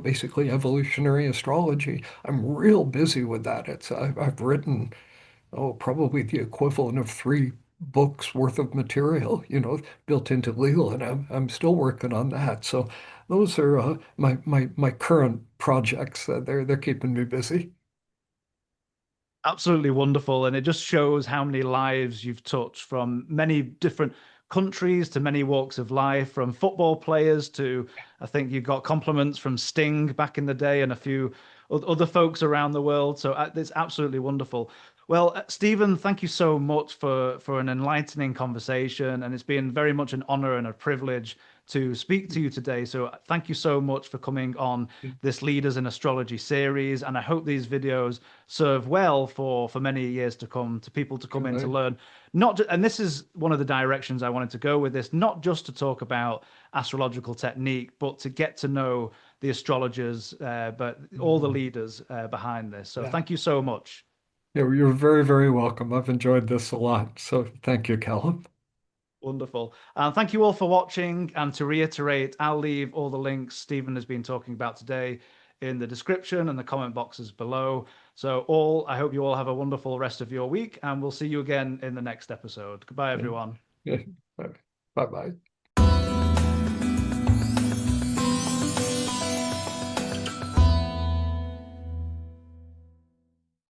basically evolutionary astrology. I'm real busy with that. I've written, probably the equivalent of 3 books worth of material, built into Legal, and I'm still working on that. So those are my current projects. They're keeping me busy. Absolutely wonderful. And it just shows how many lives you've touched from many different countries to many walks of life, from football players to, I think you got compliments from Sting back in the day and a few other folks around the world. So it's absolutely wonderful. Well, Stephen, thank you so much for an enlightening conversation. And it's been very much an honor and a privilege to speak to you today. So thank you so much for coming on this Leaders in Astrology series. And I hope these videos serve well for many years to come, to people to come in to Good. learn. And this is one of the directions I wanted to go with this, not just to talk about astrological technique, but to get to know the astrologers, but all the leaders behind this. So Yeah. thank you so much. You're very, very welcome. I've enjoyed this a lot. So thank you, Callum. Wonderful. And thank you all for watching. And to reiterate, I'll leave all the links Stephen has been talking about today in the description and the comment boxes below. So I hope you all have a wonderful rest of your week, and we'll see you again in the next episode. Goodbye, Yeah. everyone. Yeah. Bye bye.